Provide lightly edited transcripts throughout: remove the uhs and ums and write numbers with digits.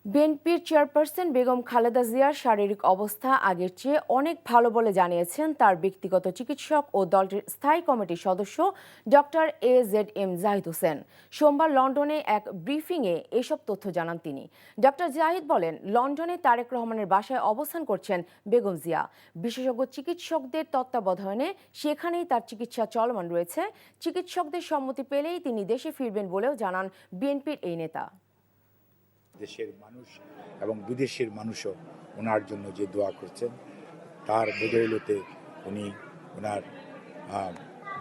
বিএনপির চেয়ারপারসন বেগম খালেদা জিয়ার শারীরিক অবস্থা আগের চেয়ে অনেক ভালো বলে জানিয়েছেন তার ব্যক্তিগত চিকিৎসক ও দলটির স্থায়ী কমিটির সদস্য ডক্টর AZM জাহিদ হোসেন। সোমবার লন্ডনে এক ব্রিফিংয়ে এসব তথ্য জানান তিনি। ডক্টর জাহিদ বলেন, লন্ডনে তারেক রহমানের বাসায় অবস্থান করছেন বেগম জিয়া। বিশেষজ্ঞ চিকিৎসকদের তত্ত্বাবধানে সেখানেই তার চিকিৎসা চলমান রয়েছে। চিকিৎসকদের সম্মতি পেলেই তিনি দেশে ফিরবেন বলেও জানান বিএনপির এই নেতা। দেশের মানুষ এবং বিদেশের মানুষও ওনার জন্য যে দোয়া করছেন তার বদৌলতে উনি ওনার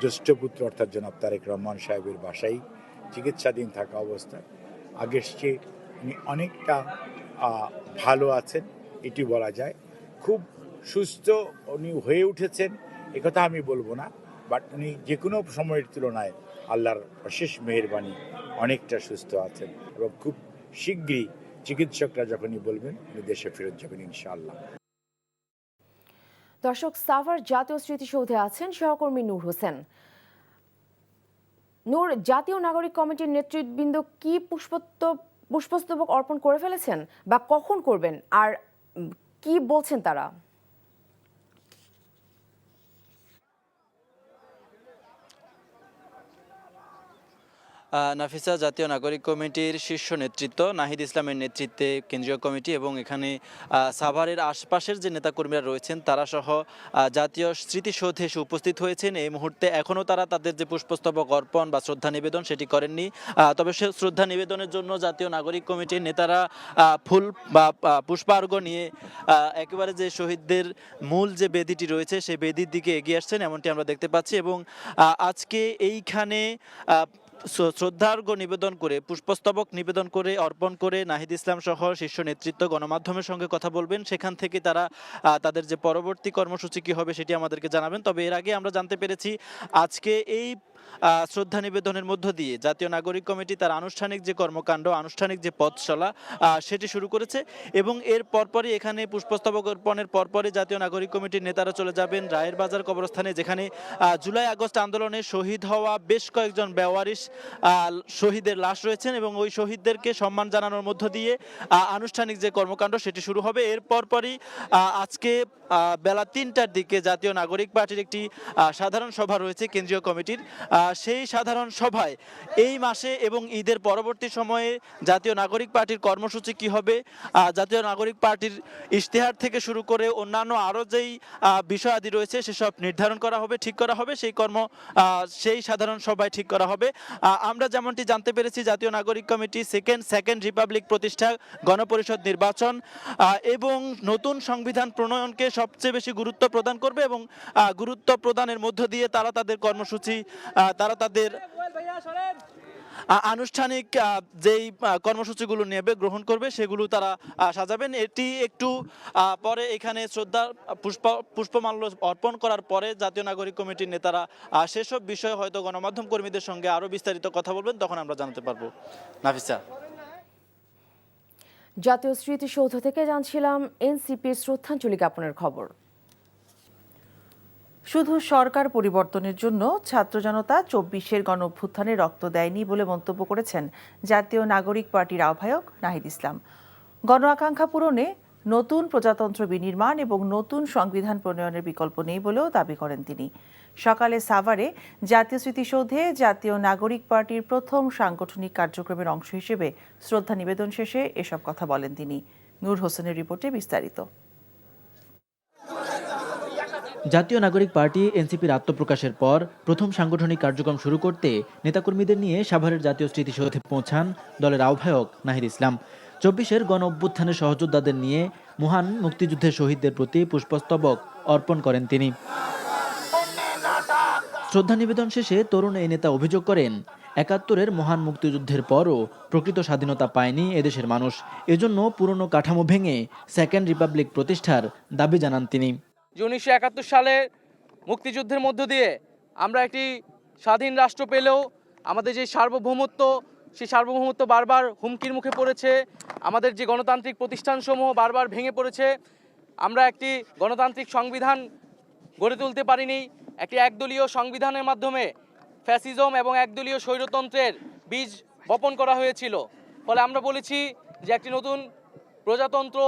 জ্যেষ্ঠ পুত্র অর্থাৎ জনাব তারেক রহমান সাহেবের বাসায় চিকিৎসাধীন থাকা অবস্থায় আগের চেয়ে উনি অনেকটা ভালো আছেন এটি বলা যায়। খুব সুস্থ উনি হয়ে উঠেছেন একথা আমি বলবো না, বাট উনি যে কোনো সময়ের তুলনায় আল্লাহর অশেষ মেহেরবানি অনেকটা সুস্থ আছেন এবং খুব শীঘ্রই চিকিৎসকরা যখনই বলবেন উনি দেশে ফেরত যাবেন ইনশাআল্লাহ। দর্শক, সাভার জাতীয় স্মৃতিসৌধে আছেন সহকর্মী নূর হোসেন। নূর, জাতীয় নাগরিক কমিটির নেতৃবৃন্দ কি পুষ্পস্তবক অর্পণ করে ফেলেছেন বা কখন করবেন, আর কি বলছেন তারা? নাফিসা, জাতীয় নাগরিক কমিটির শীর্ষ নেতৃত্ব নাহিদ ইসলামের নেতৃত্বে কেন্দ্রীয় কমিটি এবং এখানে সাভারের আশপাশের যে নেতাকর্মীরা রয়েছেন তারা সহ জাতীয় স্মৃতিসৌধে এসে উপস্থিত হয়েছেন। এই মুহূর্তে এখনও তারা তাদের যে পুষ্পস্তবক অর্পণ বা শ্রদ্ধা নিবেদন সেটি করেননি। তবে সে শ্রদ্ধা নিবেদনের জন্য জাতীয় নাগরিক কমিটির নেতারা ফুল বা পুষ্পার্ঘ্য নিয়ে একেবারে যে শহীদদের মূল যে বেদিটি রয়েছে সেই বেদির দিকে এগিয়ে আসছেন, এমনটি আমরা দেখতে পাচ্ছি। এবং আজকে এইখানে শ্রদ্ধার্ঘ্য নিবেদন করে পুষ্পস্তবক নিবেদন করে অর্পণ করে নাহিদ ইসলাম সহ শীর্ষ নেতৃত্ব গণমাধ্যমের সঙ্গে কথা বলবেন। সেখান থেকে তারা তাদের যে পরবর্তী কর্মসূচি কী হবে সেটি আমাদেরকে জানাবেন। তবে এর আগে আমরা জানতে পেরেছি আজকে এই শ্রদ্ধা নিবেদনের মধ্য দিয়ে জাতীয় নাগরিক কমিটি তার আনুষ্ঠানিক যে কর্মকাণ্ড, আনুষ্ঠানিক যে পথ চলা সেটি শুরু করেছে এবং এর পরপরই এখানে পুষ্পস্তবক অর্পণের পরপরই জাতীয় নাগরিক কমিটির নেতারা চলে যাবেন রায়ের বাজার কবরস্থানে, যেখানে জুলাই আগস্ট আন্দোলনে শহীদ হওয়া বেশ কয়েকজন বেওয়ারিশ শহীদের লাশ রয়েছেন এবং ওই শহীদদেরকে সম্মান জানানোর মধ্য দিয়ে আনুষ্ঠানিক যে কর্মকাণ্ড সেটি শুরু হবে। এর পরপরই আজকে বেলা ৩টার দিকে জাতীয় নাগরিক পার্টির একটি সাধারণ সভা রয়েছে কেন্দ্রীয় কমিটির। সেই সাধারণ সভায় এই মাসে এবং ঈদের পরবর্তী সময়ে জাতীয় নাগরিক পার্টির কর্মসূচি কি হবে, জাতীয় নাগরিক পার্টির ইশতেহার থেকে শুরু করে অন্যান্য আরও যেই বিষয়াদি রয়েছে সেসব নির্ধারণ করা হবে, ঠিক করা হবে। সেই সাধারণ সভায় ঠিক করা হবে। আমরা যেমনটি জানতে পেরেছি জাতীয় নাগরিক কমিটি সেকেন্ড রিপাবলিক প্রতিষ্ঠা, গণপরিষদ নির্বাচন এবং নতুন সংবিধান প্রণয়নকে সবচেয়ে বেশি গুরুত্ব প্রদান করবে এবং গুরুত্ব প্রদানের মধ্য দিয়ে তারা তাদের কর্মসূচি, তারা তাদের আনুষ্ঠানিক যেই কর্মসূচিগুলো নেবে গ্রহণ করবে সেগুলো তারা সাজাবেন। এটি একটু পরে এখানে শ্রদ্ধা পুষ্পমাল্য অর্পণ করার পরে জাতীয় নাগরিক কমিটির নেতারা সেসব বিষয়ে হয়তো গণমাধ্যম কর্মীদের সঙ্গে আরও বিস্তারিত কথা বলবেন, তখন আমরা জানতে পারবো। নাফিসা, জাতীয় স্মৃতিসৌধ থেকে জানছিলাম এনসিপির শ্রদ্ধাঞ্জলি জ্ঞাপনের খবর। শুধু সরকার পরিবর্তনের জন্য ছাত্র জনতা ২৪-এর গণ অভ্যুত্থানে রক্ত দেয়নি বলে মন্তব্য করেছেন জাতীয় নাগরিক পার্টির আহ্বায়ক নাহিদ ইসলাম। গণ আকাঙ্ক্ষা পূরণে নতুন প্রজাতন্ত্র বিনির্মাণ এবং নতুন সংবিধান প্রণয়নের বিকল্প নেই বলেও দাবি করেন তিনি। সকালে সাভারে জাতীয় স্মৃতিসৌধে জাতীয় নাগরিক পার্টির প্রথম সাংগঠনিক কার্যক্রমের অংশ হিসেবে শ্রদ্ধা নিবেদন শেষে এসব কথা বলেন তিনি। নূর হোসেনের রিপোর্টে বিস্তারিত। জাতীয় নাগরিক পার্টি এনসিপির আত্মপ্রকাশের পর প্রথম সাংগঠনিক কার্যক্রম শুরু করতে নেতাকর্মীদের নিয়ে সাভারের জাতীয় স্মৃতিসৌধে পৌঁছান দলের আহ্বায়ক নাহিদ ইসলাম। ২৪-এর গণ অভ্যুত্থানের সহযোদ্ধাদের নিয়ে মহান মুক্তিযুদ্ধের শহীদদের প্রতি পুষ্পস্তবক অর্পণ করেন তিনি। শ্রদ্ধা নিবেদন শেষে তরুণ এই নেতা অভিযোগ করেন, ৭১-এর মহান মুক্তিযুদ্ধের পরও প্রকৃত স্বাধীনতা পায়নি এদেশের মানুষ। এজন্য পুরনো কাঠামো ভেঙে সেকেন্ড রিপাবলিক প্রতিষ্ঠার দাবি জানান তিনি। ১৯৭১ সালে মুক্তিযুদ্ধের মধ্য দিয়ে আমরা একটি স্বাধীন রাষ্ট্র পেলেও আমাদের যে সার্বভৌমত্ব, সেই সার্বভৌমত্ব বারবার হুমকির মুখে পড়েছে। আমাদের যে গণতান্ত্রিক প্রতিষ্ঠানসমূহ বারবার ভেঙে পড়েছে। আমরা একটি গণতান্ত্রিক সংবিধান গড়ে তুলতে পারিনি। একটি একদলীয় সংবিধানের মাধ্যমে ফ্যাসিজম এবং একদলীয় স্বৈরতন্ত্রের বীজ বপন করা হয়েছিল। ফলে আমরা বলেছি যে একটি নতুন প্রজাতন্ত্র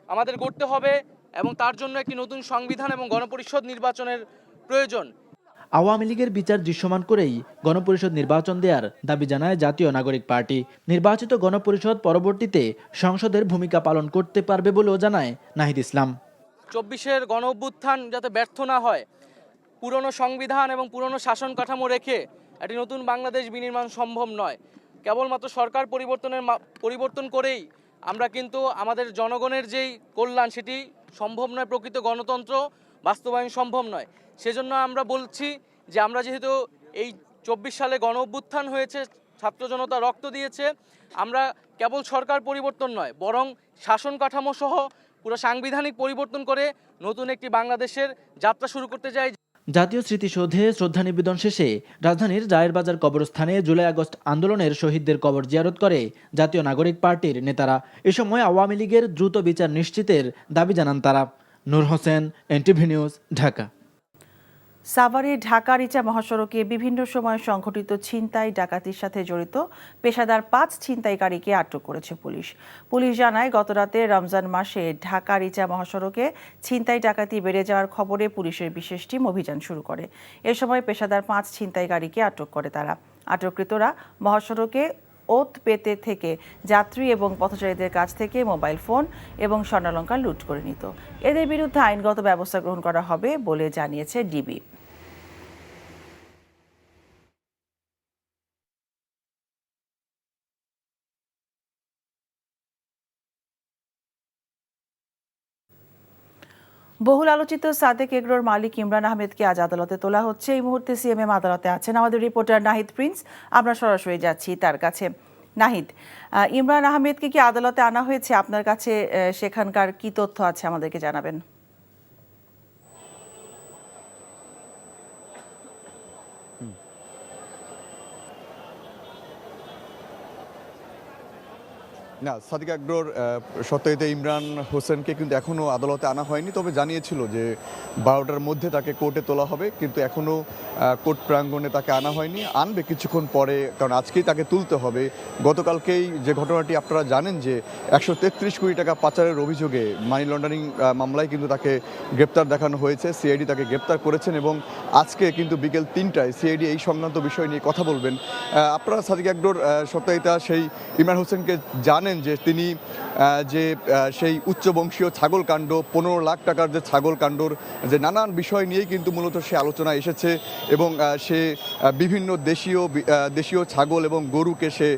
আমাদের গড়তে হবে এবং তার জন্য একটি নতুন সংবিধান এবং গণপরিষদ নির্বাচনের প্রয়োজন। আওয়ামী লীগের বিচার দৃশ্যমান করেই গণপরিষদ নির্বাচন দেওয়ার দাবি জানায় জাতীয় নাগরিক পার্টি। নির্বাচিত গণপরিষদ পরবর্তীতে সংসদের ভূমিকা পালন করতে পারবে বলেও জানায় নাহিদ ইসলাম। 24-এর গণ অভ্যুত্থান যাতে ব্যর্থ না হয়, পুরনো সংবিধান এবং পুরনো শাসন কাঠামো রেখে একটি নতুন বাংলাদেশ বিনির্মাণ সম্ভব নয়। কেবলমাত্র সরকার পরিবর্তন করেই আমরা কিন্তু আমাদের জনগণের যেই কল্যাণ সেটি সম্ভব নয়, প্রকৃত গণতন্ত্র বাস্তবায়ন সম্ভব নয়। সেজন্য আমরা বলছি যে আমরা যেহেতু এই 24 সালে গণ অভ্যুত্থান হয়েছে, ছাত্র জনতা রক্ত দিয়েছে, আমরা কেবল সরকার পরিবর্তন নয় বরং শাসন কাঠামো সহ পুরো সাংবিধানিক পরিবর্তন করে নতুন একটি বাংলাদেশের যাত্রা শুরু করতে চাই। জাতীয় স্মৃতিসৌধে শ্রদ্ধা নিবেদন শেষে রাজধানীর জায়ের বাজার কবরস্থানে জুলাই আগস্ট আন্দোলনের শহীদদের কবর জিয়ারত করে জাতীয় নাগরিক পার্টির নেতারা। এ সময় আওয়ামী লীগের দ্রুত বিচার নিশ্চিতের দাবি জানান তারা। নূর হোসেন, এনটিভি নিউজ, ঢাকা। সাভারে ঢাকা রিচা মহাসড়কে বিভিন্ন সময় সংঘটিত ছিনতাই ডাকাতির সাথে জড়িত পেশাদার 5 ছিনতাইকারীকে আটক করেছে পুলিশ। পুলিশ জানায়, গতরাতে রমজান মাসে ঢাকা রিচা মহাসড়কে ছিনতাই ডাকাতি বেড়ে যাওয়ার খবরে পুলিশের বিশেষ টিম অভিযান শুরু করে। এ সময় পেশাদার 5 ছিনতাইকারীকে আটক করে তারা। আটককৃতরা মহাসড়কে ওত পেতে থেকে যাত্রী এবং পথচারীদের কাছ থেকে মোবাইল ফোন এবং স্বর্ণালংকার লুট করে নিত। এদের বিরুদ্ধে আইনগত ব্যবস্থা গ্রহণ করা হবে বলে জানিয়েছে ডিবি। বহুল আলোচিত সাদেক এগ্রোর মালিক ইমরান আহমেদকে আজ আদালতে তোলা হচ্ছে। এই মুহূর্তে সিএমএম আদালতে আছেন আমাদের রিপোর্টার নাহিদ প্রিন্স। আমরা সরাসরি যাচ্ছি তার কাছে। নাহিদ, ইমরান আহমেদকে কি আদালতে আনা হয়েছে? আপনার কাছে সেখানকার কি তথ্য আছে আমাদেরকে জানাবেন। না, সাদেক এগ্রোর সত্যায়িত ইমরান হোসেনকে কিন্তু এখনও আদালতে আনা হয়নি, তবে জানিয়েছিল যে 12টার মধ্যে তাকে কোর্টে তোলা হবে, কিন্তু এখনও কোর্ট প্রাঙ্গণে তাকে আনা হয়নি। আনবে কিছুক্ষণ পরে, কারণ আজকেই তাকে তুলতে হবে। গতকালকেই যে ঘটনাটি আপনারা জানেন যে 133 কোটি টাকা পাচারের অভিযোগে মানি লন্ডারিং মামলায় কিন্তু তাকে গ্রেপ্তার দেখানো হয়েছে। সিআইডি তাকে গ্রেপ্তার করেছেন এবং আজকে কিন্তু বিকেল 3টায় সিআইডি এই সংক্রান্ত বিষয় নিয়ে কথা বলবেন। আপনারা সাদেক এগ্রোর সত্যায়িতা সেই ইমরান হোসেনকে জানেন যে তিনি সেই উচ্চবংশীয় ছাগল কাণ্ড, 15 লাখ টাকার যে ছাগল কাণ্ডর যে নানান বিষয় নিয়েই কিন্তু মূলত সে আলোচনা এসেছে এবং সে বিভিন্ন দেশীয় ছাগল এবং গরুকে সে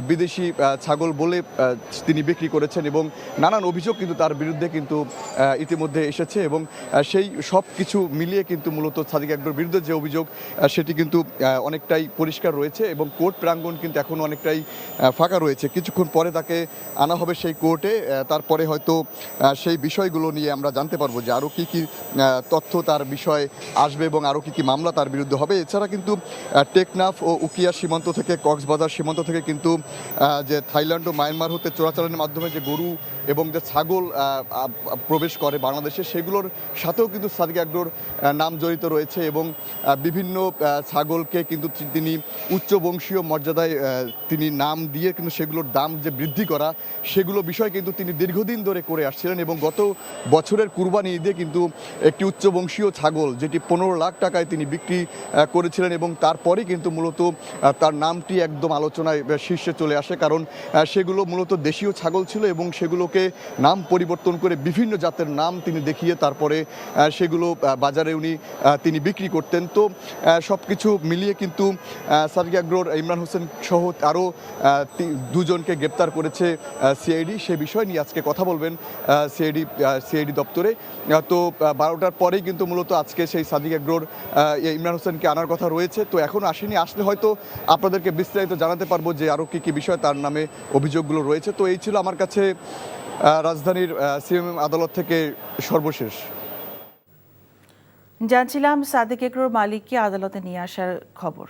বিদেশি ছাগল বলে তিনি বিক্রি করেছেন এবং নানান অভিযোগ কিন্তু তার বিরুদ্ধে কিন্তু ইতিমধ্যে এসেছে এবং সেই সব কিছু মিলিয়ে কিন্তু মূলত সাদেক এগ্রোর বিরুদ্ধে যে অভিযোগ সেটি কিন্তু অনেকটাই পরিষ্কার রয়েছে এবং কোর্ট প্রাঙ্গণ কিন্তু এখনও অনেকটাই ফাঁকা রয়েছে। কিছুক্ষণ পরে তাকে আনা হবে সেই কোর্টে, তারপরে হয়তো সেই বিষয়গুলো নিয়ে আমরা জানতে পারবো যে আরও কী কী তথ্য তার বিষয়ে আসবে এবং আরও কী কী মামলা তার বিরুদ্ধে হবে। এছাড়া কিন্তু টেকনাফ ও উকিয়া সীমান্ত থেকে, কক্সবাজার সীমান্ত থেকে কিন্তু যে থাইল্যান্ড ও মায়ানমার হতে চোরাচালানের মাধ্যমে যে গরু এবং যে ছাগল প্রবেশ করে বাংলাদেশে, সেগুলোর সাথেও কিন্তু সাদেক এগ্রোর নাম জড়িত রয়েছে এবং বিভিন্ন ছাগলকে কিন্তু তিনি উচ্চবংশীয় মর্যাদায় তিনি নাম দিয়ে কিন্তু সেগুলোর দাম যে বৃদ্ধি করা, সেগুলো বিষয় কিন্তু তিনি দীর্ঘদিন ধরে করে আসছিলেন এবং গত বছরের কুরবানি ঈদে কিন্তু একটি উচ্চবংশীয় ছাগল যেটি 15 লাখ টাকায় তিনি বিক্রি করেছিলেন এবং তারপরে কিন্তু মূলত তার নামটি একদম আলোচনায় শীর্ষে চলে আসে, কারণ সেগুলো মূলত দেশীয় ছাগল ছিল এবং সেগুলোকে নাম পরিবর্তন করে বিভিন্ন জাতের নাম তিনি দেখিয়ে তারপরে সেগুলো বাজারে তিনি বিক্রি করতেন। তো সব কিছু মিলিয়ে কিন্তু সাদেক এগ্রোর ইমরান হোসেন সহ আরও 2জনকে গ্রেপ্তার করেছে সিআইডি। সে বিষয় নিয়ে আজকে কথা বলবেন সিআইডি দপ্তরে। তো 12টার পরেই কিন্তু মূলত আজকে সেই সাদেক এগ্রোর ইমরান হোসেনকে আনার কথা রয়েছে। তো এখনও আসেনি, আসলে হয়তো আপনাদেরকে বিস্তারিত জানাতে পারবো যে আরও কী কী বিষয় তার নামে অভিযোগগুলো রয়েছে। তো এই ছিল আমার কাছে রাজধানীর সিএমএম আদালত থেকে সর্বশেষ। জানছিলাম সাদেক এগ্রোর মালিককে আদালতে নিয়ে আসার খবর।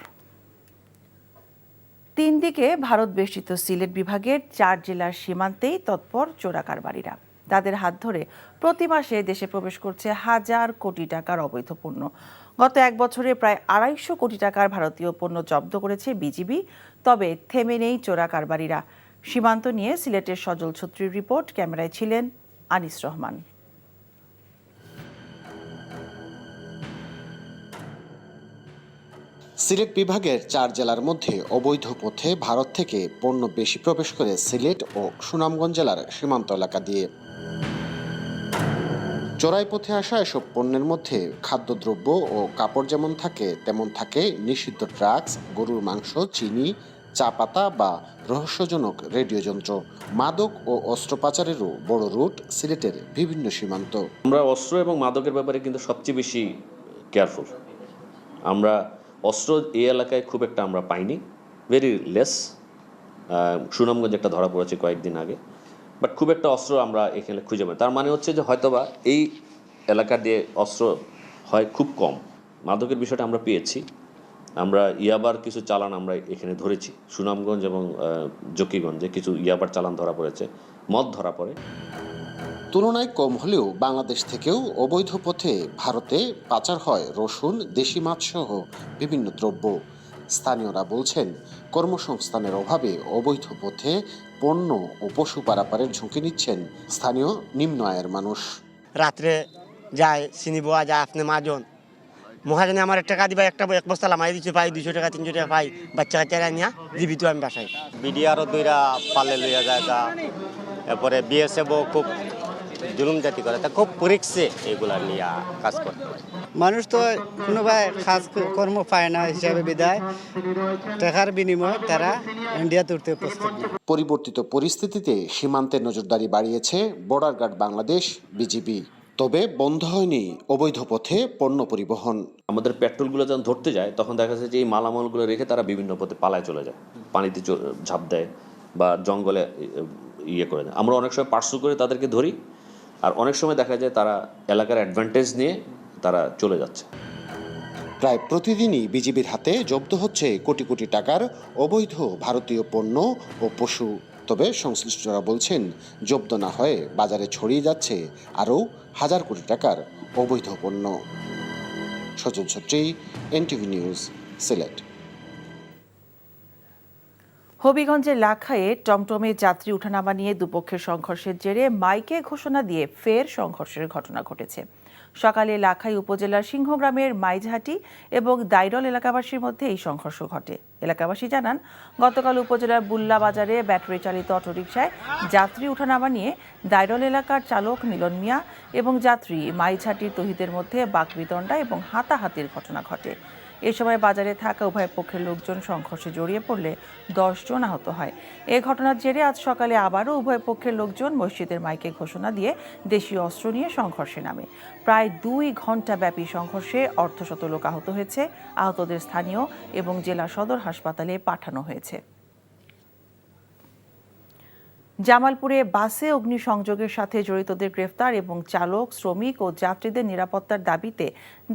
3 দিকে ভারত বেষ্টিত সিলেট বিভাগের 4 জেলার সীমান্তেই তৎপর চোরা কারবারিরা। তাদের হাত ধরে প্রতি মাসে দেশে প্রবেশ করছে হাজার কোটি টাকার অবৈধ পণ্য। গত 1 বছরে প্রায় 250 কোটি টাকার ভারতীয় পণ্য জব্দ করেছে বিজিবি। তবে থেমে নেই চোরা কারবারিরা। সীমান্ত নিয়ে সিলেটের সজল ছত্রীর রিপোর্ট, ক্যামেরায় ছিলেন আনিস রহমান। সিলেট বিভাগের 4 জেলার মধ্যে অবৈধ পথে ভারত থেকে পণ্য বেশি প্রবেশ করে সিলেট ও সুনামগঞ্জ জেলার সীমান্ত এলাকা দিয়ে। চোরাই পথে আসা এসব পণ্যের মধ্যে খাদ্যদ্রব্য ও কাপড় যেমন থাকে তেমন থাকে নিষিদ্ধ ড্রাগস, গরুর মাংস, চিনি, চা পাতা বা রহস্যজনক রেডিও যন্ত্র। মাদক ও অস্ত্র পাচারেরও বড় রুট সিলেটের বিভিন্ন সীমান্ত। আমরা অস্ত্র এবং মাদকের ব্যাপারে কিন্তু সবচেয়ে বেশি কেয়ারফুল। আমরা অস্ত্র এই এলাকায় খুব একটা আমরা পাইনি, ভেরি লেস। সুনামগঞ্জ একটা ধরা পড়েছে কয়েকদিন আগে, বাট খুব একটা অস্ত্র আমরা এখানে খুঁজে পাই। তার মানে হচ্ছে যে হয়তোবা এই এলাকা দিয়ে অস্ত্র হয় খুব কম। মাদকের বিষয়টা আমরা পেয়েছি, আমরা ইয়াবার কিছু চালান আমরা এখানে ধরেছি। সুনামগঞ্জ এবং জকিগঞ্জে কিছু ইয়াবার চালান ধরা পড়েছে, মদ ধরা পড়ে। তুলনায় কম হলেও বাংলাদেশ থেকেও অবৈধ পথে ভারতে পাচার হয় রসুন, দেশি মাছ সহ বিভিন্ন দ্রব্য। স্থানীয়রা বলছেন, কর্মসংস্থানের অভাবে অবৈধ পথে পণ্য ও পশু পারাপারের ঝুঁকি নিচ্ছেন স্থানীয় নিম্ন আয়ের মানুষ। রাত্রে যায় চিনি বোয়া যায় আপনি মাজন মহাজনে আমার টাকা দিবা এক বস্তা লামাই দিচ্ছে, পাই 200 টাকা 300 টাকা পাই, বাচ্চা কাচ্চারা নিয়ে জীবিত আমি বাসায়। বিডিআরও দুইরা পালে লইয়া যায় তা, এরপরে বিএসএফও খুব জুলুম জাতি করে, তা খুব পরীক্ষে এগুলা নিয়ে কাজ করে। মানুষ তো কোনোবাই কাজ কর্ম পায় না হিসাবে বিদায় টাকার বিনিময়ে তারা ইন্ডিয়া তুলতে প্রস্তুত। পরিবর্তিত পরিস্থিতিতে সীমান্তে নজরদারি বাড়িয়েছে বর্ডার গার্ড বাংলাদেশ, বিজিবি। তবে বন্ধ হয়নি অবৈধ পথে পণ্য পরিবহন। আমাদের পেট্রোলগুলো যখন ধরতে যায় তখন দেখা যাচ্ছে যে এই মালামালগুলো রেখে তারা বিভিন্ন পথে পালায় চলে যায়, পানিতে ঝাঁপ দেয় বা জঙ্গলে ইয়ে করে দেয়। আমরা অনেক সময় পার্সু করে তাদেরকে ধরি, আর অনেক সময় দেখা যায় তারা এলাকার অ্যাডভান্টেজ নিয়ে তারা চলে যাচ্ছে। প্রায় প্রতিদিনই বিজিবির হাতে জব্দ হচ্ছে কোটি কোটি টাকার অবৈধ ভারতীয় পণ্য ও পশু। তবে সংশ্লিষ্টরা বলছেন, জব্দ না হয়ে বাজারে ছড়িয়ে যাচ্ছে আরও হাজার কোটি টাকার অবৈধ পণ্য। সজল ছত্রী, এনটিভি নিউজ, সিলেট। হবিগঞ্জের লাখায়ে টমটমে যাত্রী উঠানামা নিয়ে দুপক্ষের সংঘর্ষের জেরে মাইকে ঘোষণা দিয়ে ফের সংঘর্ষের ঘটনা ঘটেছে। সকালে লাখাই উপজেলার সিংহগ্রামের মাইজহাটি এবং দাইরল এলাকাবাসীর মধ্যে এই সংঘর্ষ ঘটে। এলাকাবাসী জানান, গতকাল উপজেলার বুল্লা বাজারে ব্যাটারি চালিত অটোরিকশায় যাত্রী উঠানামা নিয়ে দাইরল এলাকার চালক মিলন মিয়া এবং যাত্রী মাইজহাটির তহিদের মধ্যে বাকবিতণ্ডা এবং হাতাহাতির ঘটনা ঘটে। এ সময় বাজারে থাকা উভয় পক্ষের লোকজন সংঘর্ষে জড়িয়ে পড়লে 10 জন আহত হয়। এ ঘটনার জেরে আজ সকালে আবারও উভয় পক্ষের লোকজন মসজিদের মাইকে ঘোষণা দিয়ে দেশীয় অস্ত্র নিয়ে সংঘর্ষে নামে। প্রায় 2 ঘণ্টা ব্যাপী সংঘর্ষে অর্ধশত লোক আহত হয়েছে। আহতদের স্থানীয় এবং জেলা সদর হাসপাতালে পাঠানো হয়েছে। জামালপুরে বাসে অগ্নিসংযোগের সাথে জড়িতদের গ্রেফতার এবং চালক, শ্রমিক ও যাত্রীদের নিরাপত্তার দাবিতে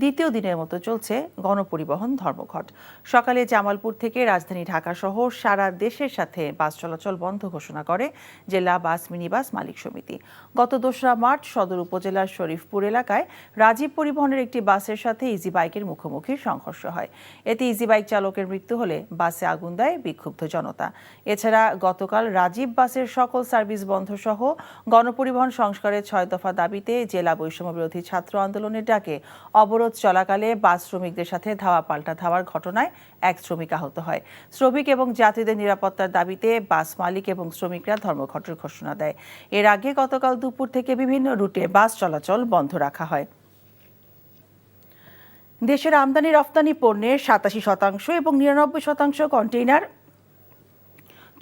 দ্বিতীয় দিনের মতো চলছে গণপরিবহন ধর্মঘট। সকালে জামালপুর থেকে রাজধানী ঢাকা সহ সারা দেশের সাথে বাস চলাচল বন্ধ ঘোষণা করে জেলা বাস মিনিবাস মালিক সমিতি। গত 2রা মার্চ সদর উপজেলার শরীফপুর এলাকায় রাজীব পরিবহনের একটি বাসের সাথে ইজি বাইকের মুখোমুখি সংঘর্ষ হয়। এতে ইজি বাইক চালকের মৃত্যু হলে বাসে আগুন দেয় বিক্ষুব্ধ জনতা। এছাড়া গতকাল রাজীব বাসের সকল সার্ভিস বন্ধ সহ গণপরিবহন সংস্কারের 6 দফা দাবিতে জেলা বৈষম্য বিরোধী ছাত্র আন্দোলনের ডাকে অবরোধ চলাকালে বাস শ্রমিকদের সাথে ধাওয়া পাল্টা ধাওয়ার ঘটনায় এক শ্রমিক আহত হয়। শ্রমিক এবং যাত্রীদের নিরাপত্তার দাবিতে বাস মালিক এবং শ্রমিকরা ধর্মঘটের ঘোষণা দেয়। এর আগে গতকাল দুপুর থেকে বিভিন্ন রুটে বাস চলাচল বন্ধ রাখা হয়। দেশের আমদানি রপ্তানি পণ্যের 87% এবং 99% কন্টেইনার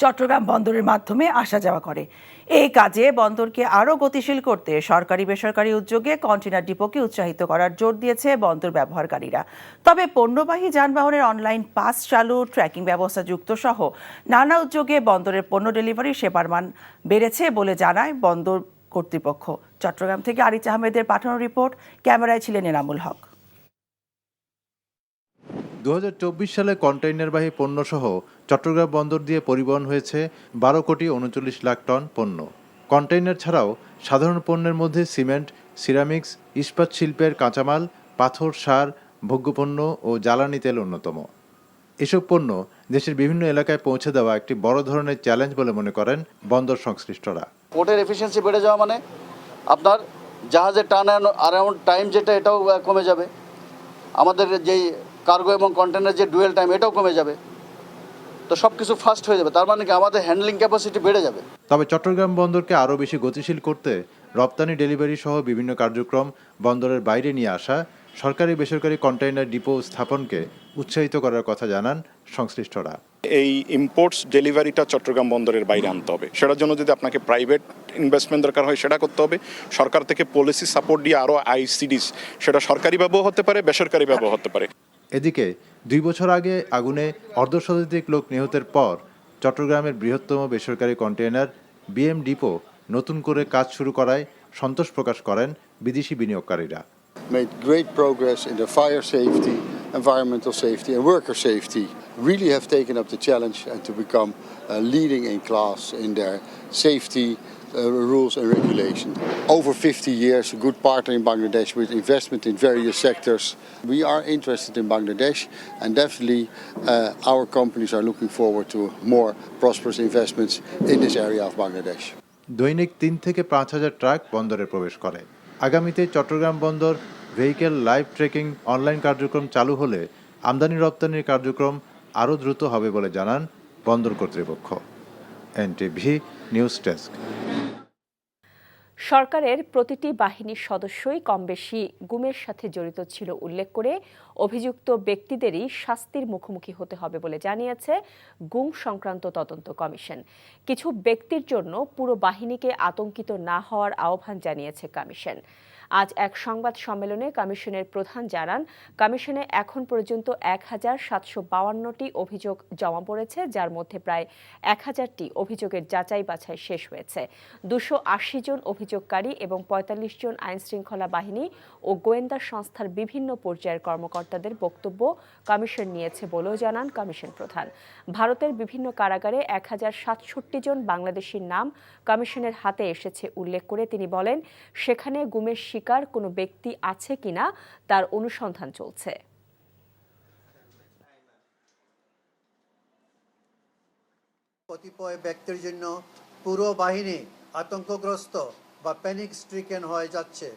চট্টগ্রাম বন্দরের মাধ্যমে আসা যাওয়া করে। এই কাজে বন্দরকে আরও গতিশীল করতে সরকারি বেসরকারি উদ্যোগে কন্টেইনার ডিপোকে উৎসাহিত করার জোর দিয়েছে বন্দর ব্যবহারকারীরা। তবে পণ্যবাহী যানবাহনের অনলাইন পাস চালু, ট্র্যাকিং ব্যবস্থা যুক্ত সহ নানা উদ্যোগে বন্দরের পণ্য ডেলিভারি সেবার মান বেড়েছে বলে জানায় বন্দর কর্তৃপক্ষ। চট্টগ্রাম থেকে আরিচ আহমেদের পাঠানো রিপোর্ট, ক্যামেরায় ছিলেন এনামুল হক। 2024 সালে কন্টেইনারবাহী পণ্যসহ চট্টগ্রাম বন্দর দিয়ে পরিবহন হয়েছে 12 কোটি 39 লাখ টন পণ্য। কন্টেইনার ছাড়াও সাধারণ পণ্যের মধ্যে সিমেন্ট, সিরামিক্স, ইস্পাত শিল্পের কাঁচামাল, পাথর, সার, ভোগ্যপণ্য ও জ্বালানি তেল অন্যতম। এসব পণ্য দেশের বিভিন্ন এলাকায় পৌঁছে দেওয়া একটি বড় ধরনের চ্যালেঞ্জ বলে মনে করেন বন্দর সংশ্লিষ্টরা। পোর্টের এফিসিয়েন্সি বেড়ে যাওয়া মানে আপনার জাহাজের টার্ন অ্যারাউন্ড টাইম যেটা এটাও কমে যাবে, আমাদের যেই কার্গো এবং কন্টেনার যে ডুয়েল টাইম এটাও কমে যাবে, তো সব কিছু ফাস্ট হয়ে যাবে, তার মানে কি আমাদের হ্যান্ডলিং ক্যাপাসিটি বেড়ে যাবে। তবে চট্টগ্রাম বন্দরকে আরও বেশি গতিশীল করতে রপ্তানি ডেলিভারি সহ বিভিন্ন কার্যক্রম বন্দরের বাইরে নিয়ে আসা, সরকারি বেসরকারি কন্টেইনার ডিপো স্থাপনকে উৎসাহিত করার কথা জানান সংশ্লিষ্টরা। এই ইম্পোর্টস ডেলিভারিটা চট্টগ্রাম বন্দরের বাইরে আনতে হবে। সেটার জন্য যদি আপনাকে প্রাইভেট ইনভেস্টমেন্ট দরকার হয় সেটা করতে হবে। সরকার থেকে পলিসি সাপোর্ট দিয়ে আরও আইসিডিস, সেটা সরকারিভাবেও হতে পারে, বেসরকারিভাবেও হতে পারে। এদিকে 2 বছর আগে আগুনে অর্ধশতাধিক লোক নিহতের পর চট্টগ্রামের বৃহত্তম বেসরকারি কন্টেইনার বিএম ডিপো নতুন করে কাজ শুরু করায় সন্তোষ প্রকাশ করেন বিদেশি বিনিয়োগকারীরা। Made great progress in the fire safety, environmental safety and worker safety. Really have taken up the challenge and to become leading in class in their safety rules and regulation. Over 50 years, a good partner in Bangladesh with investment in various sectors. We are interested in Bangladesh and definitely our companies are looking forward to more prosperous investments in this area of Bangladesh. দৈনিক 3 থেকে 5,000 truck বন্দরে প্রবেশ করে। আগামীতে চট্টগ্রাম বন্দর vehicle live tracking online কার্যক্রম চালু হলে আমদানি রপ্তানির কার্যক্রম আরও দ্রুত হবে বলে জানান বন্দর কর্তৃপক্ষ। NTV news desk. সরকারের প্রতিটি বাহিনীর সদস্যই কমবেশি গুমের সাথে জড়িত ছিল উল্লেখ করে অভিযুক্ত ব্যক্তিদেরই শাস্তির মুখোমুখি হতে হবে বলে জানিয়েছে গুম সংক্রান্ত তদন্ত কমিশন। কিছু ব্যক্তির জন্য পুরো বাহিনীকে আতঙ্কিত না হওয়ার আহ্বান জানিয়েছে কমিশন। আজ এক সংবাদ সম্মেলনে কমিশনের প্রধান জানান, কমিশনে এখন পর্যন্ত 1,752টি অভিযোগ জমা পড়েছে, যার মধ্যে প্রায় 1,000টি অভিযোগের যাচাই বাছাই শেষ হয়েছে। 280 জন অভিযোগকারী এবং 45 জন আইনশৃঙ্খলা বাহিনী ও গোয়েন্দা সংস্থার বিভিন্ন পর্যায়ের কর্মকর্তাদের বক্তব্য কমিশন নিয়েছে বলেও জানান কমিশন প্রধান। ভারতের বিভিন্ন কারাগারে 1,067 জন বাংলাদেশির নাম কমিশনের হাতে এসেছে উল্লেখ করে তিনি বলেন, সেখানে গুমের শিকার কোনো ব্যক্তি আছে কিনা তার অনুসন্ধান চলছে। কতিপয় ব্যক্তির জন্য পুরো বাহিনী আতঙ্কগ্রস্ত বা প্যানিক স্ট্রিকেন হয়ে যাচ্ছে,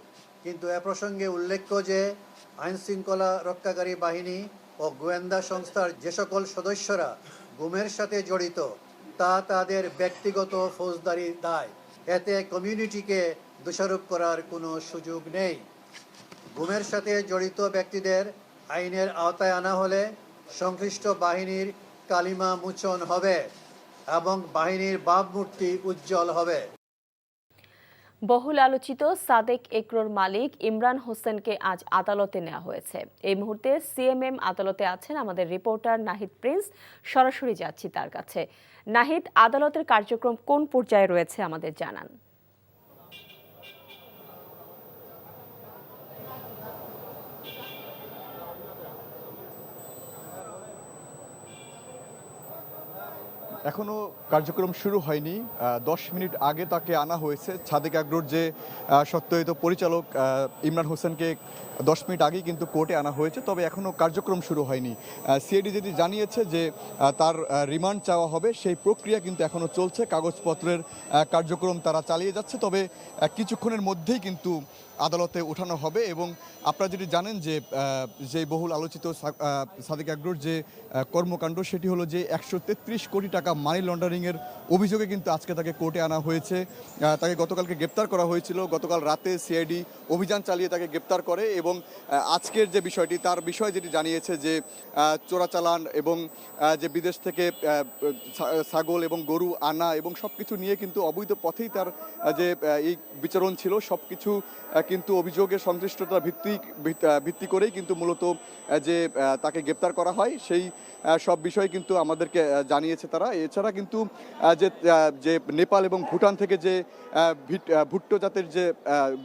কিন্তু এ প্রসঙ্গে উল্লেখ্য যে আইন শৃঙ্খলা রক্ষাকারী বাহিনী ও গোয়েন্দা সংস্থার যে সকল সদস্যরা গুমের সাথে জড়িত তা তাদের ব্যক্তিগত ফৌজদারি দায়। এতে কমিউনিটিকে দোষারোপ করার কোনো সুযোগ নেই। গুমের সাথে জড়িত ব্যক্তিদের আইনের আওতায় আনা হলে সংশ্লিষ্ট বাহিনীর কালিমা মোচন হবে এবং বাহিনীর ভাবমূর্তি উজ্জ্বল হবে। বহুল আলোচিত সাদেক এগ্রোর মালিক ইমরান হোসেনকে আজ আদালতে নেওয়া হয়েছে। এই মুহূর্তে সিএমএম আদালতে আছেন আমাদের রিপোর্টার নাহিদ প্রিন্স। সরাসরি যাচ্ছি তার কাছে। নাহিদ, আদালতের কার্যক্রম কোন পর্যায়ে রয়েছে আমাদের জানান। এখনও কার্যক্রম শুরু হয়নি। 10 মিনিট আগে তাকে আনা হয়েছে। সাদেক এগ্রোর যে সত্যায়িত পরিচালক ইমরান হোসেনকে 10 মিনিট আগেই কিন্তু কোর্টে আনা হয়েছে, তবে এখনও কার্যক্রম শুরু হয়নি। সিআইডি যেটি জানিয়েছে যে তার রিমান্ড চাওয়া হবে, সেই প্রক্রিয়া কিন্তু এখনও চলছে। কাগজপত্রের কার্যক্রম তারা চালিয়ে যাচ্ছে, তবে কিছুক্ষণের মধ্যেই কিন্তু আদালতে ওঠানো হবে। এবং আপনারা যেটি জানেন যে বহুল আলোচিত সাদেক এগ্রোর যে কর্মকাণ্ড, সেটি হলো যে 133 কোটি টাকা মানি লন্ডারিংয়ের অভিযোগে কিন্তু আজকে তাকে কোর্টে আনা হয়েছে। তাকে গতকালকে গ্রেপ্তার করা হয়েছিল। গতকাল রাতে সিআইডি অভিযান চালিয়ে তাকে গ্রেপ্তার করে এবং আজকের যে বিষয়টি, তার বিষয় যেটি জানিয়েছে যে চোরাচালান এবং যে বিদেশ থেকে ছাগল এবং গরু আনা এবং সব কিছু নিয়ে কিন্তু অবৈধ পথেই তার যে এই বিচরণ ছিল, সব কিছু কিন্তু অভিযোগের সংশ্লিষ্টতা ভিত্তি করেই কিন্তু মূলত যে তাকে গ্রেপ্তার করা হয়, সেই সব বিষয় কিন্তু আমাদেরকে জানিয়েছে তারা। এছাড়া কিন্তু যে নেপাল এবং ভুটান থেকে যে ভুট্টো জাতের যে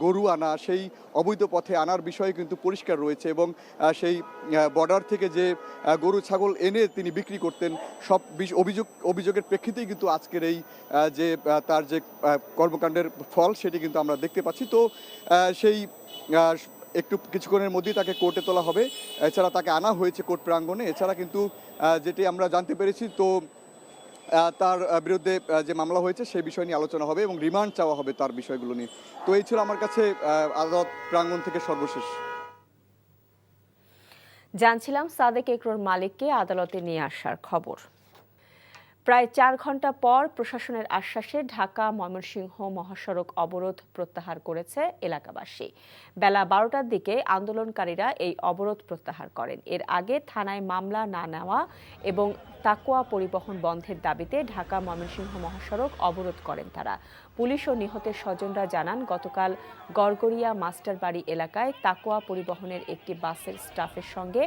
গরু আনা, সেই অবৈধ পথে আনার বিষয়ে কিন্তু পরিষ্কার রয়েছে এবং সেই বর্ডার থেকে যে গরু ছাগল এনে তিনি বিক্রি করতেন, সব অভিযোগের প্রেক্ষিতেই কিন্তু আজকের এই যে তার যে কর্মকাণ্ডের ফল, সেটি কিন্তু আমরা দেখতে পাচ্ছি। তো সেই একটু কিছুক্ষণের মধ্যেই তাকে কোর্টে তোলা হবে। এছাড়া তাকে আনা হয়েছে কোর্ট প্রাঙ্গণে। এছাড়া কিন্তু যেটি আমরা জানতে পেরেছি, তো তার বিরুদ্ধে যে মামলা হয়েছে সেই বিষয় নিয়ে আলোচনা হবে এবং রিমান্ড চাওয়া হবে তার বিষয়গুলো নিয়ে। তো এই ছিল আমার কাছে আদালত প্রাঙ্গণ থেকে সর্বশেষ। জানছিলাম সাদেক একরর মালিককে আদালতে নিয়ে আসার খবর। প্রায় 4 ঘন্টা পর প্রশাসনের আশ্বাসে ঢাকা ময়মনসিংহ মহাসড়ক অবরোধ প্রত্যাহার করেছে এলাকাবাসী। বেলা 12টার দিকে আন্দোলনকারীরা এই অবরোধ প্রত্যাহার করেন। এর আগে থানায় মামলা না নেওয়া এবং তাকওয়া পরিবহন বন্ধের দাবিতে ঢাকা ময়মনসিংহ মহাসড়ক অবরোধ করেন তারা। পুলিশ ও নিহতের স্বজনরা জানান, গতকাল গড়গড়িয়া মাস্টারবাড়ি এলাকায় তাকওয়া পরিবহনের একটি বাসের স্টাফের সঙ্গে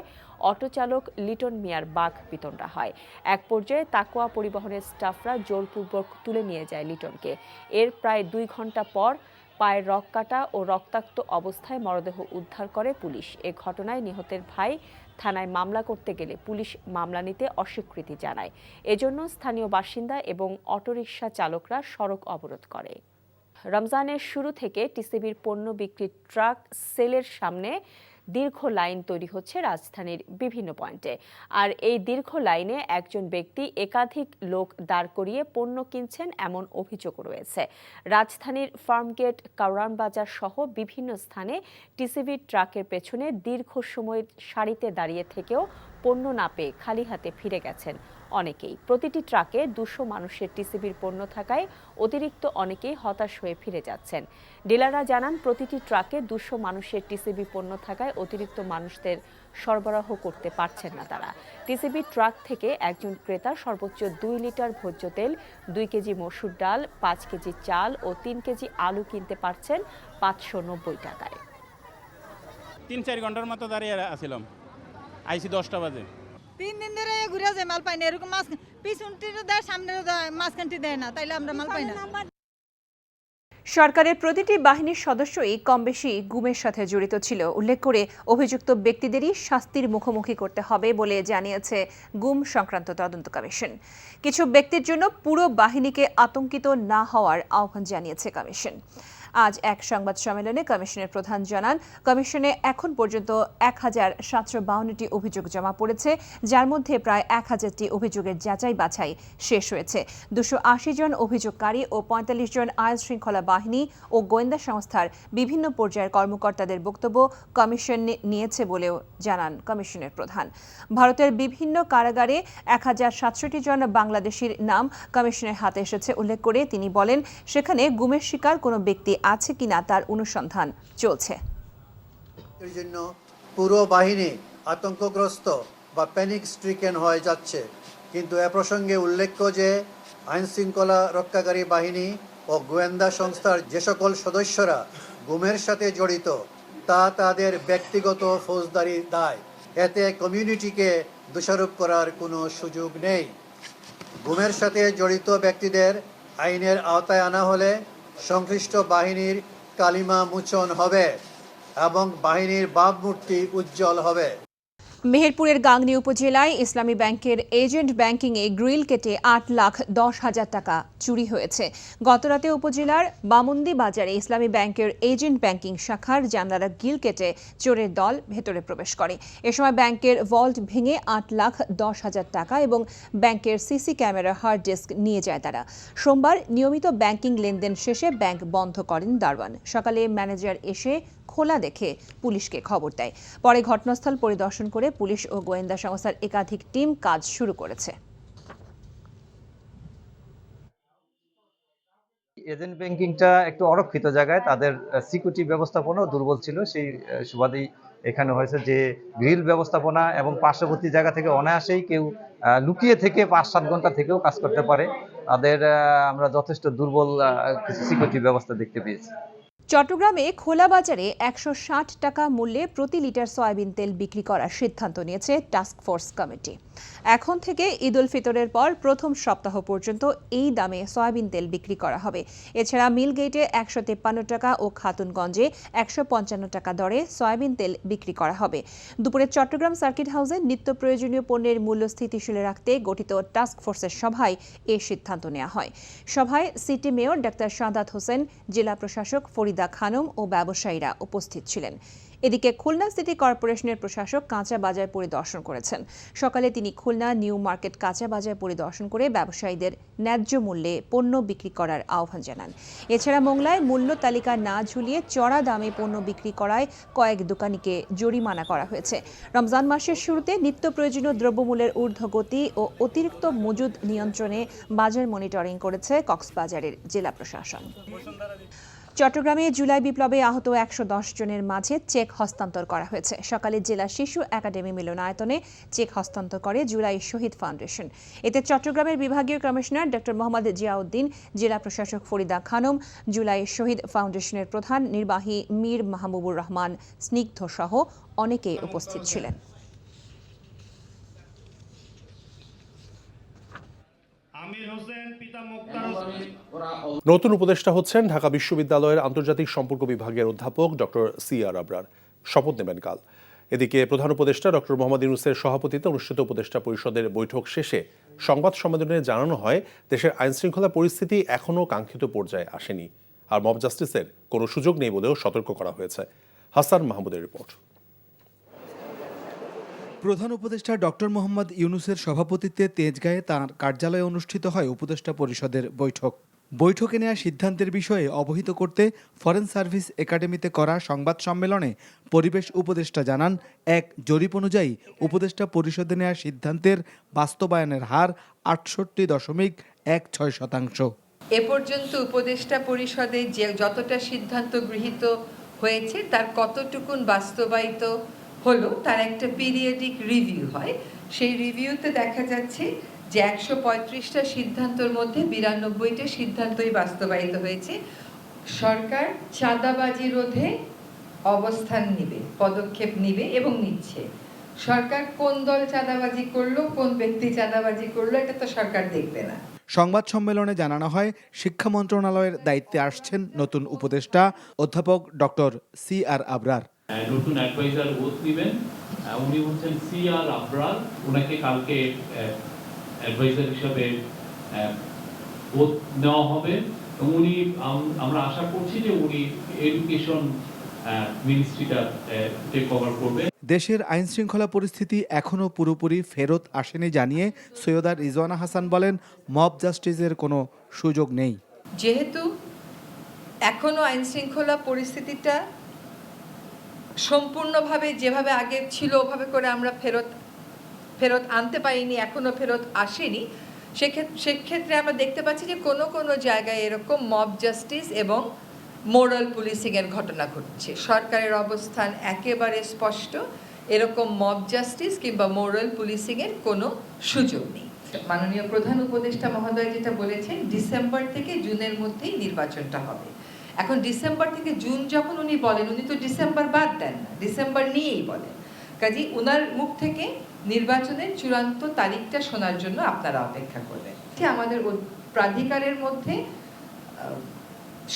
অটোচালক লিটন মিয়ার বাঘ বিতণ্ডা হয়। এক পর্যায়ে তাকওয়া পরিবহনের স্টাফরা জোরপূর্বক তুলে নিয়ে যায় লিটনকে। এর প্রায় 2 ঘন্টা পর পায়ের রক কাটা ও রক্তাক্ত অবস্থায় মরদেহ উদ্ধার করে পুলিশ। এ ঘটনায় নিহতের ভাই থানায় মামলা করতে গেলে পুলিশ মামলা নিতে অস্বীকৃতি জানায়। এজন্য স্থানীয় বাসিন্দা এবং অটোরিকশা চালকরা সড়ক অবরোধ করে। রমজানের শুরু থেকে টিসিবির পণ্য বিক্রির ট্রাক সেলের সামনে দীর্ঘ লাইন তৈরি হচ্ছে রাজধানীর বিভিন্ন পয়েন্টে। আর এই দীর্ঘ লাইনে একজন ব্যক্তি একাধিক লোক দাঁড় করিয়ে পণ্য কিনছেন এমন অভিযোগ রয়েছে। রাজধানীর ফার্মগেট, কারওয়ান বাজার সহ বিভিন্ন স্থানে টিসিবির ট্রাকের পেছনে দীর্ঘ সময় সারিতে দাঁড়িয়ে থেকেও পণ্য না পেয়ে খালি হাতে ফিরে গেছেন অনেকেই। প্রতিটি ট্রাকে 200 মানুষের টিসিবির পণ্য থাকায় অতিরিক্ত অনেকেই হতাশ হয়ে ফিরে যাচ্ছেন। ডিলাররা জানান, প্রতিটি ট্রাকে 200 মানুষের টিসিবি পণ্য থাকায় অতিরিক্ত মানুষদের সরবরাহ করতে পারছেন না তারা। টিসিবি ট্রাক থেকে একজন ক্রেতা সর্বোচ্চ 2 লিটার ভোজ্য তেল, 2 কেজি মসুর ডাল, 5 কেজি চাল ও 3 কেজি আলু কিনতে পারছেন 590 টাকায়। 3-4 ঘন্টার মতো দাঁড়িয়ে আছিলাম, আইসি 10টা বাজে। 3 দিন ধরে ঘুরে যায়, মাল পাই না। এরকম মাছ পিছনটিও দেয়, সামনেও দেয়, মাঝখানটি দেয় না, তাইলে আমরা মাল পাই না। সরকারের প্রতিটি বাহিনীর সদস্যই কমবেশি গুমের সাথে জড়িত ছিল উল্লেখ করে অভিযুক্ত ব্যক্তিদেরই শাস্তির মুখোমুখি করতে হবে বলে জানিয়েছে গুম সংক্রান্ত তদন্ত কমিশন। কিছু ব্যক্তির জন্য পুরো বাহিনীকে আতঙ্কিত না হওয়ার আহ্বান জানিয়েছে কমিশন। আজ এক সংবাদ সম্মেলনে কমিশনের প্রধান জানান, কমিশনে এখন পর্যন্ত 1752টি অভিযোগ জমা পড়েছে, যার মধ্যে প্রায় 1000টি অভিযোগের যাচাই বাছাই শেষ হয়েছে। 280 জন অভিযোগকারী ও 45 জন আইন শৃঙ্খলা বাহিনী ও গোয়েন্দা সংস্থার বিভিন্ন পর্যায়ের কর্মকর্তাদের বক্তব্য কমিশন নিয়েছে বলেও জানান কমিশনের প্রধান। ভারতের বিভিন্ন কারাগারে 1067 জন বাংলাদেশির নাম কমিশনের হাতে এসেছে উল্লেখ করে তিনি বলেন, সেখানে গুমের শিকার কোনো ব্যক্তি আছে কিনা তার অনুসন্ধান চলছে। এর জন্য পুরো বাহিনী আতঙ্কগ্রস্ত বা প্যানিক স্ট্রিকেন হয়ে যাচ্ছে। কিন্তু এ প্রসঙ্গে উল্লেখ্য যে আইন শৃঙ্খলা রক্ষাকারী বাহিনী ও গোয়েন্দা সংস্থার যে সকল সদস্যরা গুমের সাথে জড়িত তা তাদের ব্যক্তিগত ফৌজদারি দায়। এতে কমিউনিটিকে দোষারোপ করার কোনো সুযোগ নেই। গুমের সাথে জড়িত ব্যক্তিদের আইনের আওতায় আনা হলে সংশ্লিষ্ট বাহিনীর কালিমা মোচন হবে এবং বাহিনীর ভাবমূর্তি উজ্জ্বল হবে। মেহেরপুরের গাংনী উপজেলায় ইসলামী ব্যাংকের এজেন্ট ব্যাংকিংয়ে গ্রিল কেটে 8,10,000 টাকা চুরি হয়েছে। গতরাতে উপজেলার বামন্দি বাজারে ইসলামী ব্যাংকের এজেন্ট ব্যাংকিং শাখার জানালা গ্রিল কেটে চোরের দল ভেতরে প্রবেশ করে। এ সময় ব্যাংকের ভল্ট ভেঙে 8,10,000 টাকা এবং ব্যাংকের সিসি ক্যামেরা হার্ড ডিস্ক নিয়ে যায় তারা। সোমবার নিয়মিত ব্যাংকিং লেনদেন শেষে ব্যাংক বন্ধ করেন দারোয়ান। সকালে ম্যানেজার এসে খোলা দেখে পুলিশকে খবর দেয়। পরে ঘটনাস্থল পরিদর্শন করে পুলিশ ও গোয়েন্দা সংস্থার একাধিক টিম কাজ শুরু করেছে। এজেন্ট ব্যাংকিংটা একটু অরক্ষিত জায়গায়, তাদের সিকিউরিটি ব্যবস্থাপনাও দুর্বল ছিল। সেই সুবাদেই এখানে হয়েছে যে গ্রিল ব্যবস্থাপনা এবং পার্শ্ববর্তী জায়গা থেকে অনায়াসেই কেউ লুকিয়ে থেকে 5-7 ঘন্টা থেকেও কাজ করতে পারে। তাদের আমরা যথেষ্ট দুর্বল কিছু সিকিউরিটি ব্যবস্থা দেখতে পেয়েছি। চট্টগ্রামে খোলা বাজারে 160 টাকা মূল্যে প্রতি লিটার সয়াবিন তেল বিক্রি করার সিদ্ধান্ত নিয়েছে টাস্ক ফোর্স কমিটি। এখন থেকে ঈদ উল ফিতরের পর প্রথম সপ্তাহ পর্যন্ত এই দামে সয়াবিন তেল বিক্রি করা হবে। এছাড়া মিলগেটে 153 টাকা ও খাতুনগঞ্জে 155 টাকা দরে সয়াবিন তেল বিক্রি করা হবে। দুপুরে চট্টগ্রাম সার্কিট হাউসে নিত্য প্রয়োজনীয় পণ্যের মূল্য স্থিতিশীল রাখতে গঠিত টাস্ক ফোর্সের সভায় এই সিদ্ধান্ত নেওয়া হয়। সভায় city mayor doctor Sadat Hossain, জেলা প্রশাসক ফরিদা ফরিদা খানম ও ব্যবসায়ীরা উপস্থিত ছিলেন। এদিকে খুলনা সিটি কর্পোরেশনের প্রশাসক কাঁচা বাজার পরিদর্শন করেছেন। সকালে তিনি খুলনা নিউ মার্কেট কাঁচা বাজার পরিদর্শন করে ব্যবসায়ীদের ন্যায্য মূল্যে পণ্য বিক্রি করার আহ্বান জানান। এছাড়া মোংলায় মূল্য তালিকা না ঝুলিয়ে চড়া দামে পণ্য বিক্রি করায় কয়েক দোকানিকে জরিমানা করা হয়েছে। রমজান মাসের শুরুতে নিত্য প্রয়োজনীয় দ্রব্যমূল্যের ঊর্ধ্বগতি ও অতিরিক্ত মজুদ নিয়ন্ত্রণে বাজার মনিটরিং করেছে কক্সবাজারের জেলা প্রশাসন। চট্টগ্রামে জুলাই বিপ্লবে আহত ১১০ জনের মাঝে চেক হস্তান্তর করা হয়েছে। সকালে জেলা শিশু একাডেমি মিলনায়তনে চেক হস্তান্তর করে জুলাই শহীদ ফাউন্ডেশন। এতে চট্টগ্রামের বিভাগীয় কমিশনার ডক্টর মোহাম্মদ জিয়াউদ্দিন, জেলা প্রশাসক ফরিদা খানম, জুলাই শহীদ ফাউন্ডেশনের প্রধান নির্বাহী মীর মাহবুবুর রহমান স্নিগ্ধ সহ অনেকেই উপস্থিত ছিলেন। নতুন উপদেষ্টা হচ্ছেন ঢাকা বিশ্ববিদ্যালয়ের আন্তর্জাতিক সম্পর্ক বিভাগের অধ্যাপক ডক্টর CR আবরার। শপথ নেবেন কাল। এদিকে প্রধান উপদেষ্টা ডক্টর মোহাম্মদ ইউনূসের সভাপতিত্বে অনুষ্ঠিত উপদেষ্টা পরিষদের বৈঠক শেষে সংবাদ সম্মেলনে জানানো হয়, দেশের আইনশৃঙ্খলা পরিস্থিতি এখনও কাঙ্ক্ষিত পর্যায়ে আসেনি, আর মব জাস্টিসের কোনো সুযোগ নেই বলেও সতর্ক করা হয়েছে। হাসান মাহমুদের রিপোর্ট। প্রধান উপদেষ্টা ডক্টর মোহাম্মদ ইউনূসের সভাপতিত্বে তেজগাঁয়ে তাঁর কার্যালয়ে অনুষ্ঠিত হয় উপদেষ্টা পরিষদের বৈঠক। বৈঠকে নেওয়া সিদ্ধান্তের বিষয়ে অবহিত করতে ফরেন সার্ভিস একাডেমিতে করা সংবাদ সম্মেলনে পরিবেশ উপদেষ্টা জানান, এক জরিপ অনুযায়ী উপদেষ্টা পরিষদে নেওয়া সিদ্ধান্তের বাস্তবায়নের হার 68.16%। এ পর্যন্ত উপদেষ্টা পরিষদে যে যতটা সিদ্ধান্ত গৃহীত হয়েছে তার কতটুকুন বাস্তবায়িত হলো তার একটা পিরিয়ডিক রিভিউ হয়। সেই রিভিউতে দেখা যাচ্ছে যে 135টা সিদ্ধান্তের মধ্যে 92টা সিদ্ধান্তই বাস্তবায়িত হয়েছে। সরকার চাঁদাবাজি রোধে অবস্থান নেবে, পদক্ষেপ নেবে এবং নিচ্ছে। সরকার কোন দল চাঁদাবাজি করলো, কোন ব্যক্তি চাঁদাবাজি করলো, এটা তো সরকার দেখবে না। সংবাদ সম্মেলনে জানানো হয়, শিক্ষা মন্ত্রণালয়ের দায়িত্বে আসছেন নতুন উপদেষ্টা অধ্যাপক ডক্টর CR আবরার। নতুন অ্যাডভাইজার ওথ নেবেন, উনি হচ্ছেন CR আবরার। ওনাকে কালকে অ্যাডভাইজার হিসাবে ওথ নেওয়া হবে। উনি, আমরা আশা করছি যে উনি এডুকেশন মিনিস্ট্রিটা টেক ওভার করবে। দেশের আইন শৃঙ্খলা পরিস্থিতি এখনও পুরোপুরি ফেরত আসেনি জানিয়ে সৈয়দা রিজওয়ানা হাসান বলেন, মব জাস্টিসের কোনো সুযোগ নেই। যেহেতু এখনো আইন শৃঙ্খলা পরিস্থিতিটা সম্পূর্ণভাবে যেভাবে আগে ছিল ওভাবে করে আমরা ফেরত আনতে পারিনি, এখনো ফেরত আসেনি, সেক্ষেত্রে আমরা দেখতে পাচ্ছি যে কোনো জায়গায় এরকম মব জাস্টিস এবং মোরাল পুলিশিংয়ের ঘটনা ঘটছে। সরকারের অবস্থান একেবারে স্পষ্ট, এরকম মব জাস্টিস কিংবা মোরাল পুলিশিংয়ের কোনো সুযোগ নেই। মাননীয় প্রধান উপদেষ্টা মহোদয় যেটা বলেছেন, ডিসেম্বর থেকে জুনের মধ্যেই নির্বাচনটা হবে। এখন ডিসেম্বর থেকে জুন যখন উনি বলেন, উনি তো ডিসেম্বর বাদ দেন না, ডিসেম্বর নিয়েই বলেন। কাজেই উনার মুখ থেকে নির্বাচনের চূড়ান্ত তারিখটা শোনার জন্য আপনারা অপেক্ষা করবেন। আমাদের প্রাধিকারের মধ্যে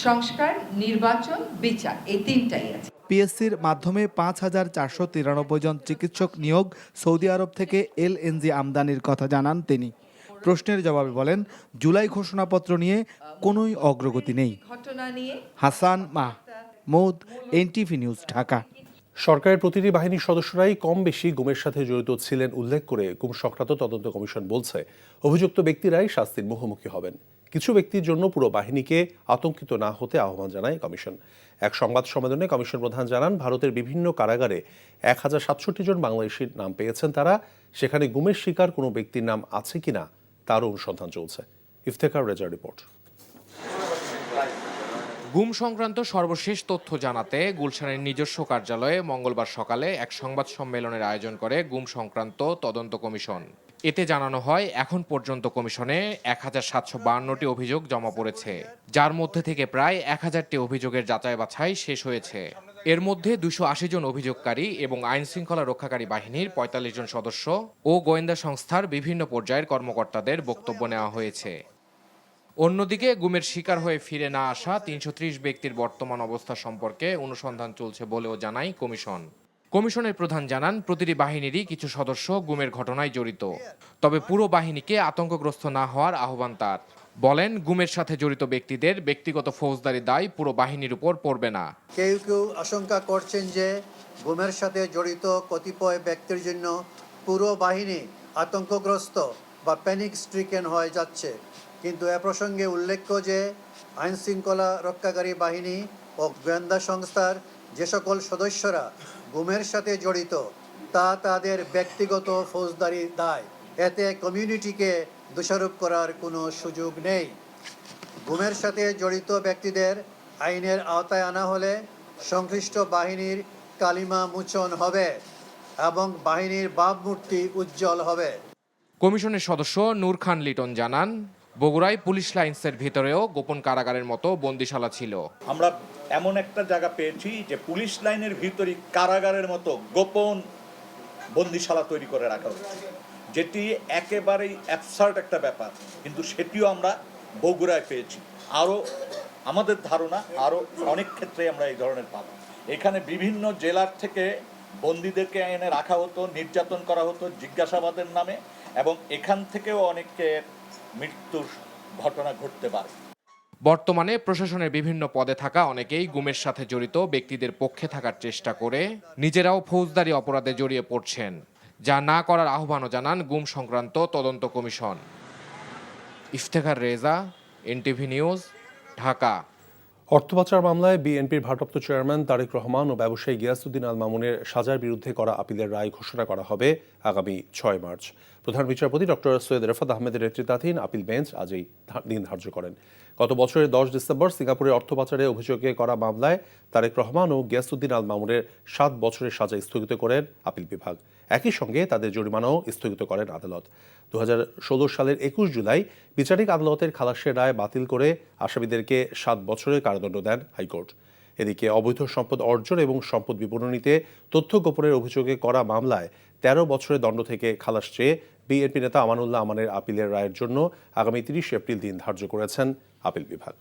সংস্কার, নির্বাচন, বিচার, এই তিনটাই আছে। পিএসসির মাধ্যমে ৫,৪৯৩ জন চিকিৎসক নিয়োগ, সৌদি আরব থেকে LNG আমদানির কথা জানান তিনি। প্রশ্নের জবাবে বলেন, জুলাই ঘোষণাপত্র নিয়ে কোনোই অগ্রগতি নেই। Hasan Mahmud, NTV news, Dhaka. সরকারের প্রতিটি বাহিনীর সদস্যরাই কম বেশি গুমের সাথে জড়িত ছিলেন উল্লেখ করে গুম সংক্রান্ত তদন্ত কমিশন বলছে, অভিযুক্ত ব্যক্তিরাই শাস্তির মুখোমুখি হবেন। কিছু ব্যক্তির জন্য পুরো বাহিনীকে আতঙ্কিত না হতে আহ্বান জানায় কমিশন। এক সংবাদ সম্মেলনে কমিশন প্রধান জানান, ভারতের বিভিন্ন কারাগারে 1067 জন বাংলাদেশির নাম পেয়েছেন তারা। সেখানে গুমের শিকার কোনো ব্যক্তির নাম আছে কিনা তারও অনুসন্ধান চলছে। ইফতেখার রেজার রিপোর্ট। গুম সংক্রান্ত সর্বশেষ তথ্য জানাতে গুলশানের নিজস্ব কার্যালয়ে মঙ্গলবার সকালে এক সংবাদ সম্মেলনের আয়োজন করে গুম সংক্রান্ত তদন্ত কমিশন। এতে জানানো হয়, এখন পর্যন্ত কমিশনে 1752টি অভিযোগ জমা পড়েছে, যার মধ্যে থেকে প্রায় 1000টি অভিযোগের যাচাই বাছাই শেষ হয়েছে। এর মধ্যে 280 জন অভিযোগকারী এবং আইন শৃঙ্খলা রক্ষাকারী বাহিনীর 45 জন সদস্য ও গোয়েন্দা সংস্থার বিভিন্ন পর্যায়ের কর্মকর্তাদের বক্তব্য নেওয়া হয়েছে। অন্যদিকে গুমের শিকার হয়ে ফিরে না আসা 330 ব্যক্তির বর্তমান অবস্থা সম্পর্কে অনুসন্ধান চলছে বলেও জানায় কমিশন। কমিশনের প্রধান জানান, প্রতিটি বাহিনীরই কিছু সদস্য গুমের ঘটনায় জড়িত, তবে পুরো বাহিনীকে আতঙ্কগ্রস্ত না হওয়ার আহ্বান তার। বলেন, গুমের সাথে জড়িত ব্যক্তিদের ব্যক্তিগত ফৌজদারি দায় পুরো বাহিনীর উপর পড়বে না। কেউ কেউ আশঙ্কা করছেন যে গুমের সাথে জড়িত কতিপয় ব্যক্তির জন্য পুরো বাহিনী আতঙ্কগ্রস্ত বা প্যানিক স্ট্রিকেন হয়ে যাচ্ছে, কিন্তু এ প্রসঙ্গে উল্লেখ্য যে আইনশৃঙ্খলা রক্ষাকারী বাহিনী ও গোয়েন্দা সংস্থার যে সকল সদস্যরা গুমের সাথে জড়িত তা তাদের ব্যক্তিগত ফৌজদারি দায়। এতে কমিউনিটিকে দোষারোপ করার কোনো সুযোগ নেই। গুমের সাথে জড়িত ব্যক্তিদের আইনের আওতায় আনা হলে সংশ্লিষ্ট বাহিনীর কালিমা মোচন হবে এবং বাহিনীর ভাবমূর্তি উজ্জ্বল হবে। কমিশনের সদস্য নূর খান লিটন জানান, বগুড়ায় পুলিশ লাইন্সের ভিতরেও গোপন কারাগারের মতো বন্দিশালা ছিল। আমরা এমন একটা জায়গা পেয়েছি যে পুলিশ লাইনের ভিতরে কারাগারের মতো গোপন বন্দিশালা তৈরি করে রাখা হচ্ছে, যেটি একেবারেই অ্যাবসার্ড একটা ব্যাপার, কিন্তু সেটিও আমরা বগুড়ায় পেয়েছি। আরও আমাদের ধারণা আরও অনেক ক্ষেত্রে আমরা এই ধরনের পাবো। এখানে বিভিন্ন জেলার থেকে বন্দীদেরকে এনে রাখা হতো, নির্যাতন করা হতো জিজ্ঞাসাবাদের নামে, এবং এখান থেকেও অনেকের মৃত্যুর ঘটনা ঘটতে পারে। বর্তমানে প্রশাসনের বিভিন্ন পদে থাকা অনেকেই গুমের সাথে জড়িত ব্যক্তিদের পক্ষে থাকার চেষ্টা করে নিজেরাও ফৌজদারি অপরাধে জড়িয়ে পড়ছেন, যা না করার আহ্বানও জানান গুম সংক্রান্ত তদন্ত commission. Iftekhar Reza, NTV news, Dhaka. অর্থ পাচার মামলায় বিএনপির ভারপ্রাপ্ত চেয়ারম্যান তারেক রহমান ও ব্যবসায়ী গিয়াসউদ্দিন আল মামুনের সাজার বিরুদ্ধে করা আপিলের রায় ঘোষণা করা হবে আগামী 6 মার্চ। প্রধান বিচারপতি ডক্টর সৈয়দ রেফাত আহমেদের নেতৃত্বাধীন আপিল বেঞ্চ আজ এই দিন ধার্য করেন। গত বছরের 10 ডিসেম্বর সিঙ্গাপুরের অর্থ পাচারের অভিযোগে করা মামলায় তারেক রহমান ও গিয়াসউদ্দিন আল মামুনের 7 বছরের সাজা স্থগিত করেন আপিল বিভাগ। একই সঙ্গে তাদের জরিমানাও স্থগিত করেন আদালত। 2016 সালের 21 জুলাই বিচারিক আদালতের খালাসের রায় বাতিল করে আসামিদেরকে 7 বছরের কারাদণ্ড দেন হাইকোর্ট। এদিকে অবৈধ সম্পদ অর্জন এবং সম্পদ বিপণনীতে তথ্য গোপনের অভিযোগে করা মামলায় 13 বছরের দণ্ড থেকে খালাস চেয়ে বিএনপি নেতা আমানুল্লাহ আমানের আপিলের রায়ের জন্য আগামী 30 এপ্রিল দিন ধার্য করেছেন আপিল বিভাগ।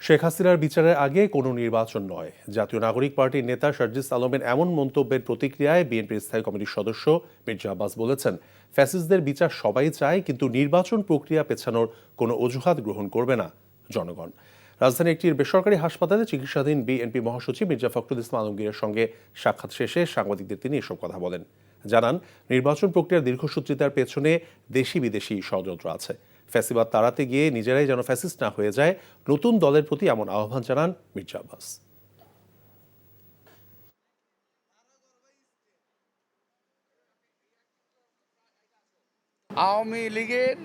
শেখ হাসিনার বিচারের আগে কোনো নির্বাচন নয়, জাতীয় নাগরিক পার্টির নেতা শারজিস আলমের এমন মন্তব্যের প্রতিক্রিয়ায় বিএনপির স্থায়ী কমিটির সদস্য মির্জা আব্বাস বলেছেন, ফ্যাসিস্টদের বিচার সবাই চায়, কিন্তু নির্বাচন প্রক্রিয়া পেছানোর কোনো অজুহাত গ্রহণ করবে না জনগণ। রাজধানীর একটি বেসরকারি হাসপাতালে চিকিৎসাধীন বিএনপি মহাসচিব মির্জা ফখরুল ইসলাম আলমগীরের সঙ্গে সাক্ষাৎ শেষে সাংবাদিকদের তিনি এসব কথা বলেন। জানান, নির্বাচন প্রক্রিয়ার দীর্ঘসূত্রিতার পেছনে দেশি বিদেশি ষড়যন্ত্র আছে। ফ্যাসিবাদ তাড়াতে গিয়ে নিজেরাই যেন ফ্যাসিস্ট না হয়ে যায়, নতুন দলের প্রতি এমন আহ্বান জানান মির্জা আব্বাস। আওয়ামী লীগের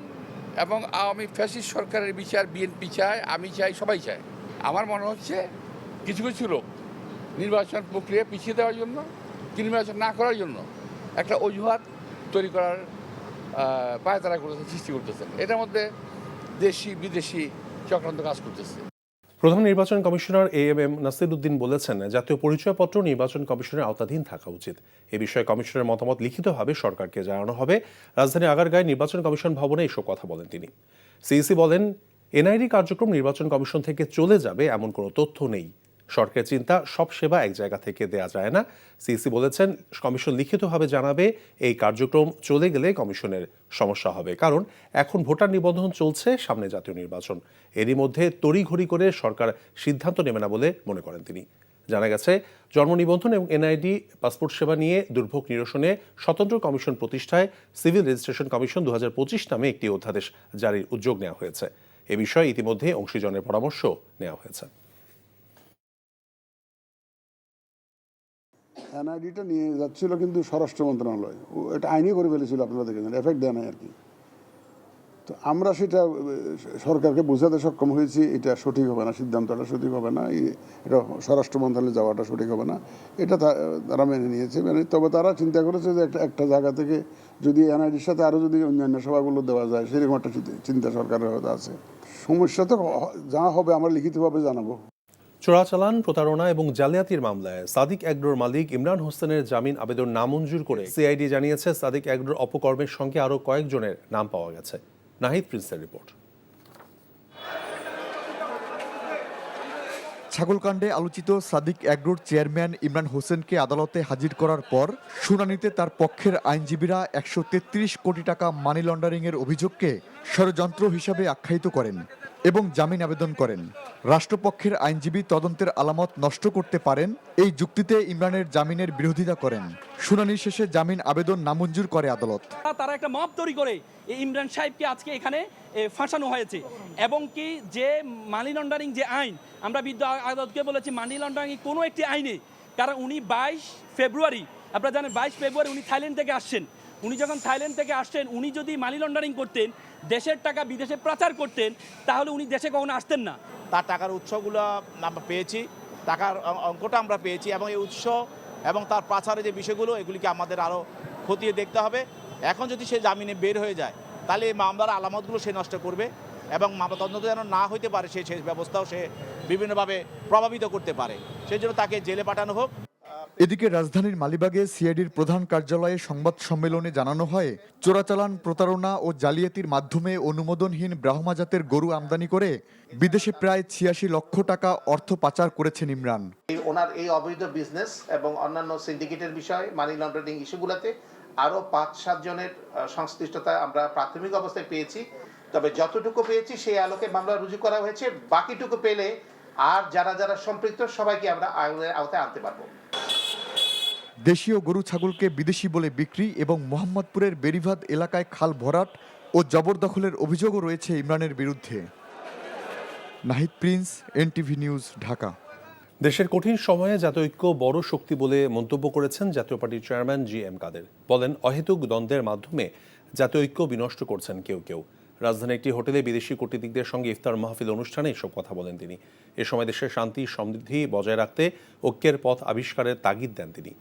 এবং আওয়ামী ফ্যাসিস্ট সরকারের বিচার বিএনপি চায়, আমি চাই, সবাই চায়। আমার মনে হচ্ছে কিছু কিছু লোক নির্বাচন প্রক্রিয়া পিছিয়ে দেওয়ার জন্য, নির্বাচন না করার জন্য একটা অজুহাত তৈরি করার পায়তারা করতেছে, সৃষ্টি করতেছেন। এটার মধ্যে দেশি বিদেশি চক্রান্ত কাজ করতেছে। প্রধান নির্বাচন কমিশনার এএমএম নাসির উদ্দিন বলেছেন, জাতীয় পরিচয়পত্র নির্বাচন কমিশনের আওতাধীন থাকা উচিত। এ বিষয়ে কমিশনের মতামত লিখিতভাবে সরকারকে জানানো হবে। রাজধানী আগারগাঁয় নির্বাচন কমিশন ভবনে এসব কথা বলেন তিনি। সিইসি বলেন, এনআইডি কার্যক্রম নির্বাচন কমিশন থেকে চলে যাবে এমন কোনো তথ্য নেই। সরকারের চিন্তা সব সেবা এক জায়গা থেকে দেয়া যায় না। সিইসি বলেছেন, কমিশন লিখিতভাবে জানাবে এই কার্যক্রম চলে গেলে কমিশনের সমস্যা হবে, কারণ এখন ভোটার নিবন্ধন চলছে, সামনে জাতীয় নির্বাচন। এরই মধ্যে তড়িঘড়ি করে সরকার সিদ্ধান্ত নেবে না বলে মনে করেন তিনি। জানা গেছে, জন্ম নিবন্ধন এবং এনআইডি পাসপোর্ট সেবা নিয়ে দুর্ভোগ নিরসনে স্বতন্ত্র কমিশন প্রতিষ্ঠায় সিভিল রেজিস্ট্রেশন কমিশন 2025 নামে একটি অধ্যাদেশ জারির উদ্যোগ নেওয়া হয়েছে। এ বিষয়ে ইতিমধ্যে অংশীজনের পরামর্শ নেওয়া হয়েছে। এনআইডিটা নিয়ে যাচ্ছিল কিন্তু স্বরাষ্ট্র মন্ত্রণালয় এটা আইনি করে ফেলেছিল, আপনারা দেখেছেন, এফেক্ট দেয় নাই আর কি। তো আমরা সেটা সরকারকে বোঝাতে সক্ষম হয়েছি, এটা সঠিক হবে না, সিদ্ধান্তটা সঠিক হবে না, এটা স্বরাষ্ট্র মন্ত্রণালয়ে যাওয়াটা সঠিক হবে না, এটা তারা মেনে নিয়েছে। তবে তারা চিন্তা করেছে যে একটা জায়গা থেকে যদি এনআইডির সাথে আরও যদি অন্যান্য সেবাগুলো দেওয়া যায়, সেরকম একটা চিন্তা সরকারের হয়তো আছে। সমস্যা তো যা হবে আমরা লিখিতভাবে জানাবো। চোরাচালান, প্রতারণা এবং জালিয়াতির মামলায় সাদিক এগ্রোর মালিক ইমরান হোসেনের জামিন আবেদন নামঞ্জুর করে সিআইডি জানিয়েছে, সাদিক এগ্রোর অপকর্মের সঙ্গে আরও কয়েকজনের নাম পাওয়া গেছে। নাহিদ প্রিন্সের রিপোর্ট। ছাগলকাণ্ডে আলোচিত সাদিক অ্যাগ্রোর চেয়ারম্যান ইমরান হোসেনকে আদালতে হাজির করার পর শুনানিতে তার পক্ষের আইনজীবীরা ১৩৩ কোটি টাকা মানি লন্ডারিংয়ের অভিযোগকে ষড়যন্ত্র হিসাবে আখ্যায়িত করেন এবং জামিন আবেদন করেন। রাষ্ট্রপক্ষের আইনজীবী তদন্তের আলামত নষ্ট করতে পারেন এই যুক্তিতে ইমরানের জামিনের বিরোধিতা করেন। শুনানি শেষে জামিন আবেদন নামঞ্জুর করে আদালত। তারা একটা মব তৈরি করে এই ইমরান সাহেবকে আজকে এখানে ফাঁসানো হয়েছে এবং কি যে মানি লন্ডারিং যে আইন, আমরা বিদ্যুৎ আদালতকে বলেছি মানি লন্ডারিং কোনো একটি আইনে, কারণ উনি 22 ফেব্রুয়ারি, আপনারা জানেন 22 ফেব্রুয়ারি উনি থাইল্যান্ড থেকে আসছেন। উনি যখন থাইল্যান্ড থেকে আসছেন, উনি যদি মানি লন্ডারিং করতেন, দেশের টাকা বিদেশে পাচার করতেন, তাহলে উনি দেশে কখনো আসতেন না। তার টাকার উৎসগুলো আমরা পেয়েছি, টাকার অঙ্কটা আমরা পেয়েছি এবং এই উৎস এবং তার পাচারের যে বিষয়গুলো, এগুলিকে আমাদের আরও খতিয়ে দেখতে হবে। এখন যদি সে জামিনে বের হয়ে যায়, তাহলে এই মামলার আলামতগুলো সে নষ্ট করবে এবং মামলা তদন্ত যেন না হইতে পারে সেই ব্যবস্থাও সে বিভিন্নভাবে প্রভাবিত করতে পারে। সেই জন্য তাকে জেলে পাঠানো হোক। এদিকে রাজধানীর মালিবাগে সিআইডির প্রধান কার্যালয়ে সংবাদ সম্মেলনে জানানো হয়, চোরাচালান, প্রতারণা ও জালিয়াতির মাধ্যমে অনুমোদনহীন ব্রাহ্মা জাতের গরু আমদানি করে বিদেশে প্রায় ৮৬ লক্ষ টাকা অর্থ পাচার করেছেন ইমরান। ওনার এই অবৈধ বিজনেস এবং অন্যান্য সিন্ডিকেটের বিষয়, মানি লন্ডারিং ইস্যুগুলোতে আরও ৫-৭ জনের সংশ্লিষ্টতা আমরা প্রাথমিক অবস্থায় পেয়েছি। তবে যতটুকু পেয়েছি সেই আলোকে মামলা রুজু করা হয়েছে। বাকিটুকু পেলে আর যারা যারা সম্পৃক্ত সবাইকে আমরা আইনের আওতায় আনতে পারবো। দেশীয় গরু ছাগলকে বিদেশি বলে বিক্রি এবং মোহাম্মদপুরের বেরিভাদ এলাকায় খাল ভরাট ও জবরদখলের অভিযোগও রয়েছে ইমরানের বিরুদ্ধে। Nahid Prince, NTV news, Dhaka. দেশের কঠিন সময়ে জাতীয় ঐক্য বড় শক্তি বলে মন্তব্য করেছেন জাতীয় পার্টির চেয়ারম্যান জি.এম. কাদের। বলেন, অহেতুক দ্বন্দ্বের মাধ্যমে জাতীয় ঐক্য বিনষ্ট করছেন কেউ কেউ। রাজধানীর একটি হোটেলে বিদেশি কূটনীতিকদের সঙ্গে ইফতার মাহফিল অনুষ্ঠানে এসব কথা বলেন তিনি। এ সময় দেশের শান্তি সমৃদ্ধি বজায় রাখতে ঐক্যের পথ আবিষ্কারের তাগিদ দেন তিনি।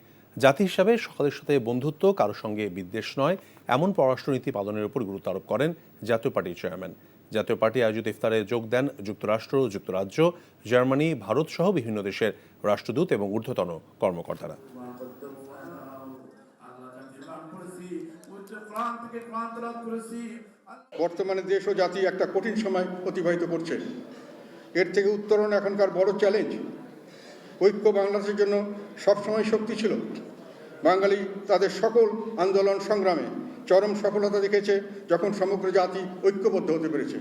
জাতি হিসাবে সকলের সাথে বন্ধুত্ব, কারোর সঙ্গে বিদ্বেষ নয়, এমন পররাষ্ট্রনীতি পালনের উপর গুরুত্ব আরোপ করেন জাতীয় পার্টির চেয়ারম্যান। জাতীয় পার্টি আয়োজিত ইফতারে যোগ দেন যুক্তরাষ্ট্র, যুক্তরাজ্য, জার্মানি, ভারত সহ বিভিন্ন দেশের রাষ্ট্রদূত এবং ঊর্ধ্বতন কর্মকর্তারা। বর্তমানে দেশ ও জাতি একটা কঠিন সময় অতিবাহিত করছে। এর থেকে উত্তরণ এখনকার বড় চ্যালেঞ্জ। ঐক্য বাংলাদেশের জন্য সবসময় শক্তি ছিল। বাঙালি তাদের সকল আন্দোলন সংগ্রামে চরম সফলতা দেখেছে যখন সমগ্র জাতি ঐক্যবদ্ধ হতে পেরেছে।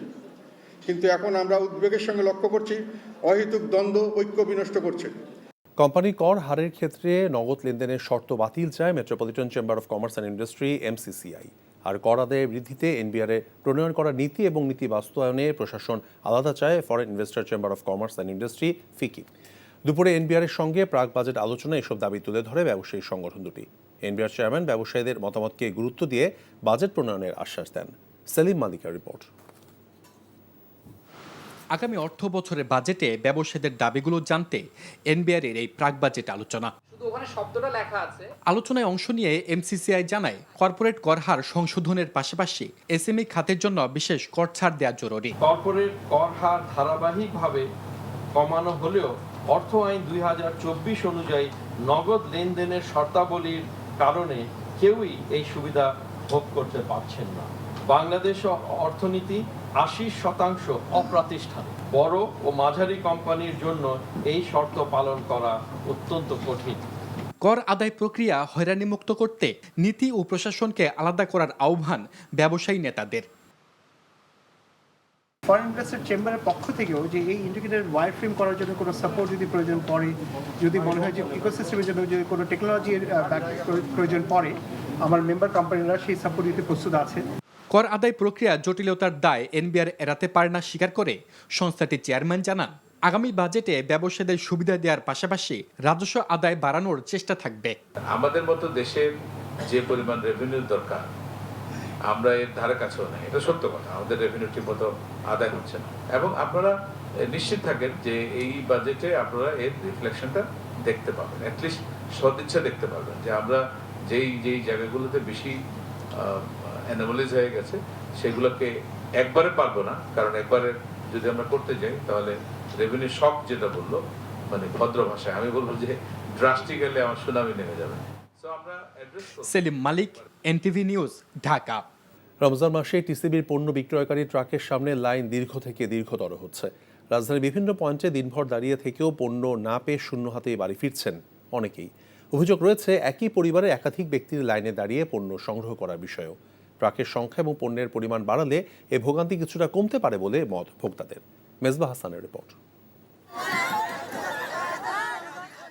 কিন্তু এখন আমরা উদ্বেগের সঙ্গে লক্ষ্য করছি, অহেতুক দ্বন্দ্ব ঐক্য বিনষ্ট করছে। কোম্পানি কর হারের ক্ষেত্রে নগদ লেনদেনের শর্ত বাতিল চায় metropolitan chamber of commerce and industry, MCCI। আর কর আদায়ের বৃদ্ধিতে এনবিআর প্রণয়ন করা নীতি এবং নীতি বাস্তবায়নে প্রশাসন আলাদা চায় foreign investor chamber of commerce and industry, FICCI. দুপুরে এনবিআর সঙ্গে প্রাক বাজেট আলোচনায় এসব দাবি তুলে ধরে ব্যবসায়ী সংগঠন দুটি। এনবিআর চেয়ারম্যান ব্যবসায়ীদের মতামতকে গুরুত্ব দিয়ে বাজেট প্রণয়নের আশ্বাস দেন। সেলিম মালিকের রিপোর্ট। আগামী অর্থ বছরের বাজেটে ব্যবসায়ীদের দাবিগুলো জানতে এনবিআর এর এই প্রাক বাজেট আলোচনা। আলোচনায় অংশ নিয়ে MCCI জানায়, কর্পোরেট কর হার সংশোধনের পাশাপাশি SME খাতের জন্য বিশেষ কর ছাড় দেওয়া জরুরি। কর্পোরেট কর হার ধারাবাহিকভাবে কমানো হলেও অর্থ আইন 2024 অনুযায়ী নগদ লেনদেনের শর্তাবলীর কারণে কেউই এই সুবিধা ভোগ করতে পারছেন না। বাংলাদেশ অর্থনীতি 80% অপ্রাতিষ্ঠানিক। বড় ও মাঝারি কোম্পানির জন্য এই শর্ত পালন করা অত্যন্ত কঠিন। কর আদায় প্রক্রিয়া হয়রানিমুক্ত করতে নীতি ও প্রশাসনকে আলাদা করার আহ্বান ব্যবসায়ী নেতাদের। ফরেন ইনভেস্টর চেম্বারের পক্ষ থেকেও যে এই ইন্টিগ্রেটেড ওয়ার ফ্রেম করার জন্য কোনো সাপোর্ট যদি প্রয়োজন পড়ে, যদি মনে হয় যে ইকোসিস্টেমের জন্য যদি কোনো টেকনোলজির প্রয়োজন পড়ে, আমার মেম্বার কোম্পানিরা সেই সাপোর্ট দিতে প্রস্তুত আছে। কর আদায় প্রক্রিয়া জটিলতার দায় এনবিআর এড়াতে পারে না স্বীকার করে সংস্থাটির চেয়ারম্যান জানান, আগামী বাজেটে ব্যবসায়ীদের সুবিধা দেওয়ার পাশাপাশি রাজস্ব আদায় বাড়ানোর চেষ্টা থাকবে। আমাদের মতো দেশের যে পরিমাণ রেভিনিউ দরকার, আমরা এর ধারে কাছেও নাই, এটা সত্য কথা। আমাদের রেভিনিউ ঠিক মতো আদায় হচ্ছে না এবং আপনারা নিশ্চিত থাকেন যে এই বাজেটে আপনারা এর রিফ্লেকশনটা দেখতে পাবেন, অ্যাটলিস্ট সদিচ্ছা দেখতে পাবেন যে আমরা যেই জায়গাগুলোতে বেশি অ্যানোমালিজ হয়ে গেছে সেগুলোকে একবারে পারবো না, কারণ একবারে যদি আমরা করতে যাই তাহলে রেভিনিউ শক যেটা বললো, মানে ভদ্র ভাষায় আমি বলবো যে ড্রাস্টিক্যালি আমার সুনামি নেমে যাবে। সেলিম মালিক, এনটিভি নিউজ, ঢাকা। রমজান মাসে টিসিবির পণ্য বিক্রয়কারী ট্রাকের সামনে লাইন দীর্ঘ থেকে দীর্ঘতর হচ্ছে। রাজধানীর বিভিন্ন পয়েন্টে দিনভর দাঁড়িয়ে থেকেও পণ্য না পেয়ে শূন্য হাতেই বাড়ি ফিরছেন অনেকেই। অভিযোগ রয়েছে একই পরিবারের একাধিক ব্যক্তির লাইনে দাঁড়িয়ে পণ্য সংগ্রহ করার বিষয়েও। ট্রাকের সংখ্যা এবং পণ্যের পরিমাণ বাড়ালে এ ভোগান্তি কিছুটা কমতে পারে বলে মত ভোক্তাদের। মেজবা হাসানের রিপোর্ট।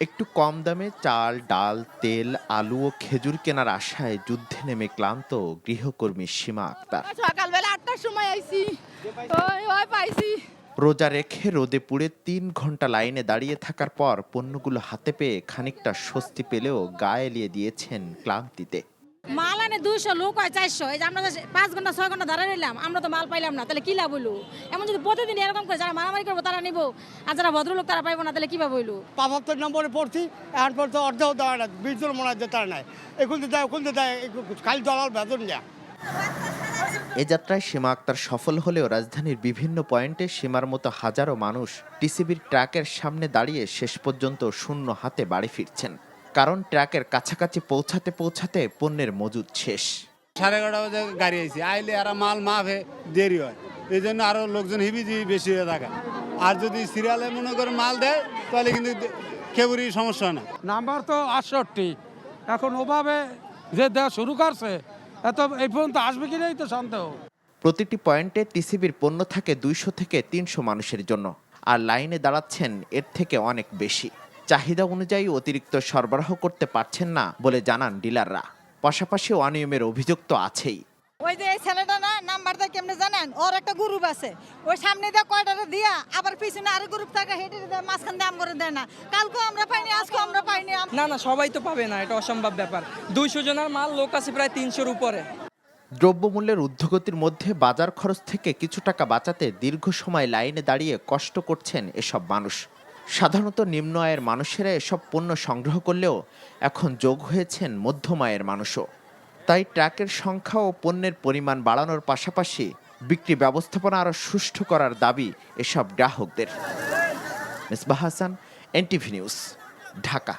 একটু কম দামে চাল, ডাল, তেল, আলু ও খেজুর কেনার আশায় যুদ্ধে নেমে ক্লান্ত গৃহকর্মী সীমা আক্তার। সকালবেলা 8টার সময় আইছি, পাইছি। রোজা রেখে রোদে পুড়ে 3 ঘন্টা লাইনে দাঁড়িয়ে থাকার পর পণ্যগুলো হাতে পেয়ে খানিকটা স্বস্তি পেলেও গায়ে এলিয়ে দিয়েছেন ক্লান্তিতে। মাল আনে 200, লোক হয় 400। এই যে আমরা 5 ঘন্টা 6 ঘন্টা দাঁড়ায় রইলাম, আমরা তো মাল পাইলাম না, তাহলে কি লাভ হইলো? এমন যদি প্রতিদিন এরকম করে যারা মারামারি করবো তারা নিবো, আর যারা ভদ্রলোক তারা পাইবো না, তাহলে কিভাবে হইলো? 75 নম্বরে পড়ছি, এখন পর তো অর্ধেক দেওয়া না, 20 জন মনে হয় তার নাই। এখন দেয় খালি দলাল বেতন নেয়া। এ যাত্রায় সীমা আক্তার সফল হলেও রাজধানীর বিভিন্ন পয়েন্টে সীমার মতো হাজারো মানুষ টিসিবির ট্রাকের সামনে দাঁড়িয়ে শেষ পর্যন্ত শূন্য হাতে বাড়ি ফিরছেন। কারণ ট্রাকের কাছাকাছি পৌঁছাতে পৌঁছাতে পণ্যের মজুদ শেষ। 11:30 বাজে গাড়ি আইছে, আইলে আর মাল মাফে দেরি হয়, এই জন্য আরো লোকজন হিবিজি বেশি হয়ে থাকে। আর যদি সিরিয়ালে মনে করে মাল দেয় তাহলে কিন্তু কেবুরি সমস্যা না। নাম্বার তো 68, এখন ওভাবে যে দেওয়া শুরু করছে এত এই পর্যন্ত আসবে কিনাই তো সন্দেহ। প্রতিটি পয়েন্টে টিসিবির পণ্য থাকে 200 থেকে 300 মানুষের জন্য, আর লাইনে দাঁড়াচ্ছেন এর থেকে অনেক বেশি। চাহিদা অনুযায়ী অতিরিক্ত সরবরাহ করতে পারছেন না বলে জানান ডিলাররা। পাশাপাশি অনিয়মের অভিযোগ তো আছেই। ওই যে এই ছেলেটা না নাম্বার দেয় কেমনে জানেন? ওর একটা গ্রুপ আছে, ওই সামনে দিয়ে কয়টারে দিয়া আবার পিছনে আরো গ্রুপ থাকে, হেঁটে দেয়, মাঝখান দিয়ে করে দেয় না। কালকে আমরা পাইনি, আজকে আমরা পাইনি। না সবাই তো পাবে না, এটা অসম্ভব ব্যাপার। 200 জনের মাল, লোক আছে প্রায় 300-র উপরে। দ্রব্যমূল্যের ঊর্ধ্বগতির মধ্যে বাজার খরচ থেকে কিছু টাকা বাঁচাতে দীর্ঘ সময় লাইনে দাঁড়িয়ে কষ্ট করছেন এসব মানুষ। সাধারণত নিম্ন আয়ের মানুষেরা এসব পণ্য সংগ্রহ করলেও এখন যোগ হয়েছেন মধ্যম আয়ের মানুষও। তাই ট্রাকের সংখ্যা ও পণ্যের পরিমাণ বাড়ানোর পাশাপাশি বিক্রি ব্যবস্থাপনা আরও সুষ্ঠু করার দাবি এসব গ্রাহকদের। Mezba Hasan, NTV news, Dhaka.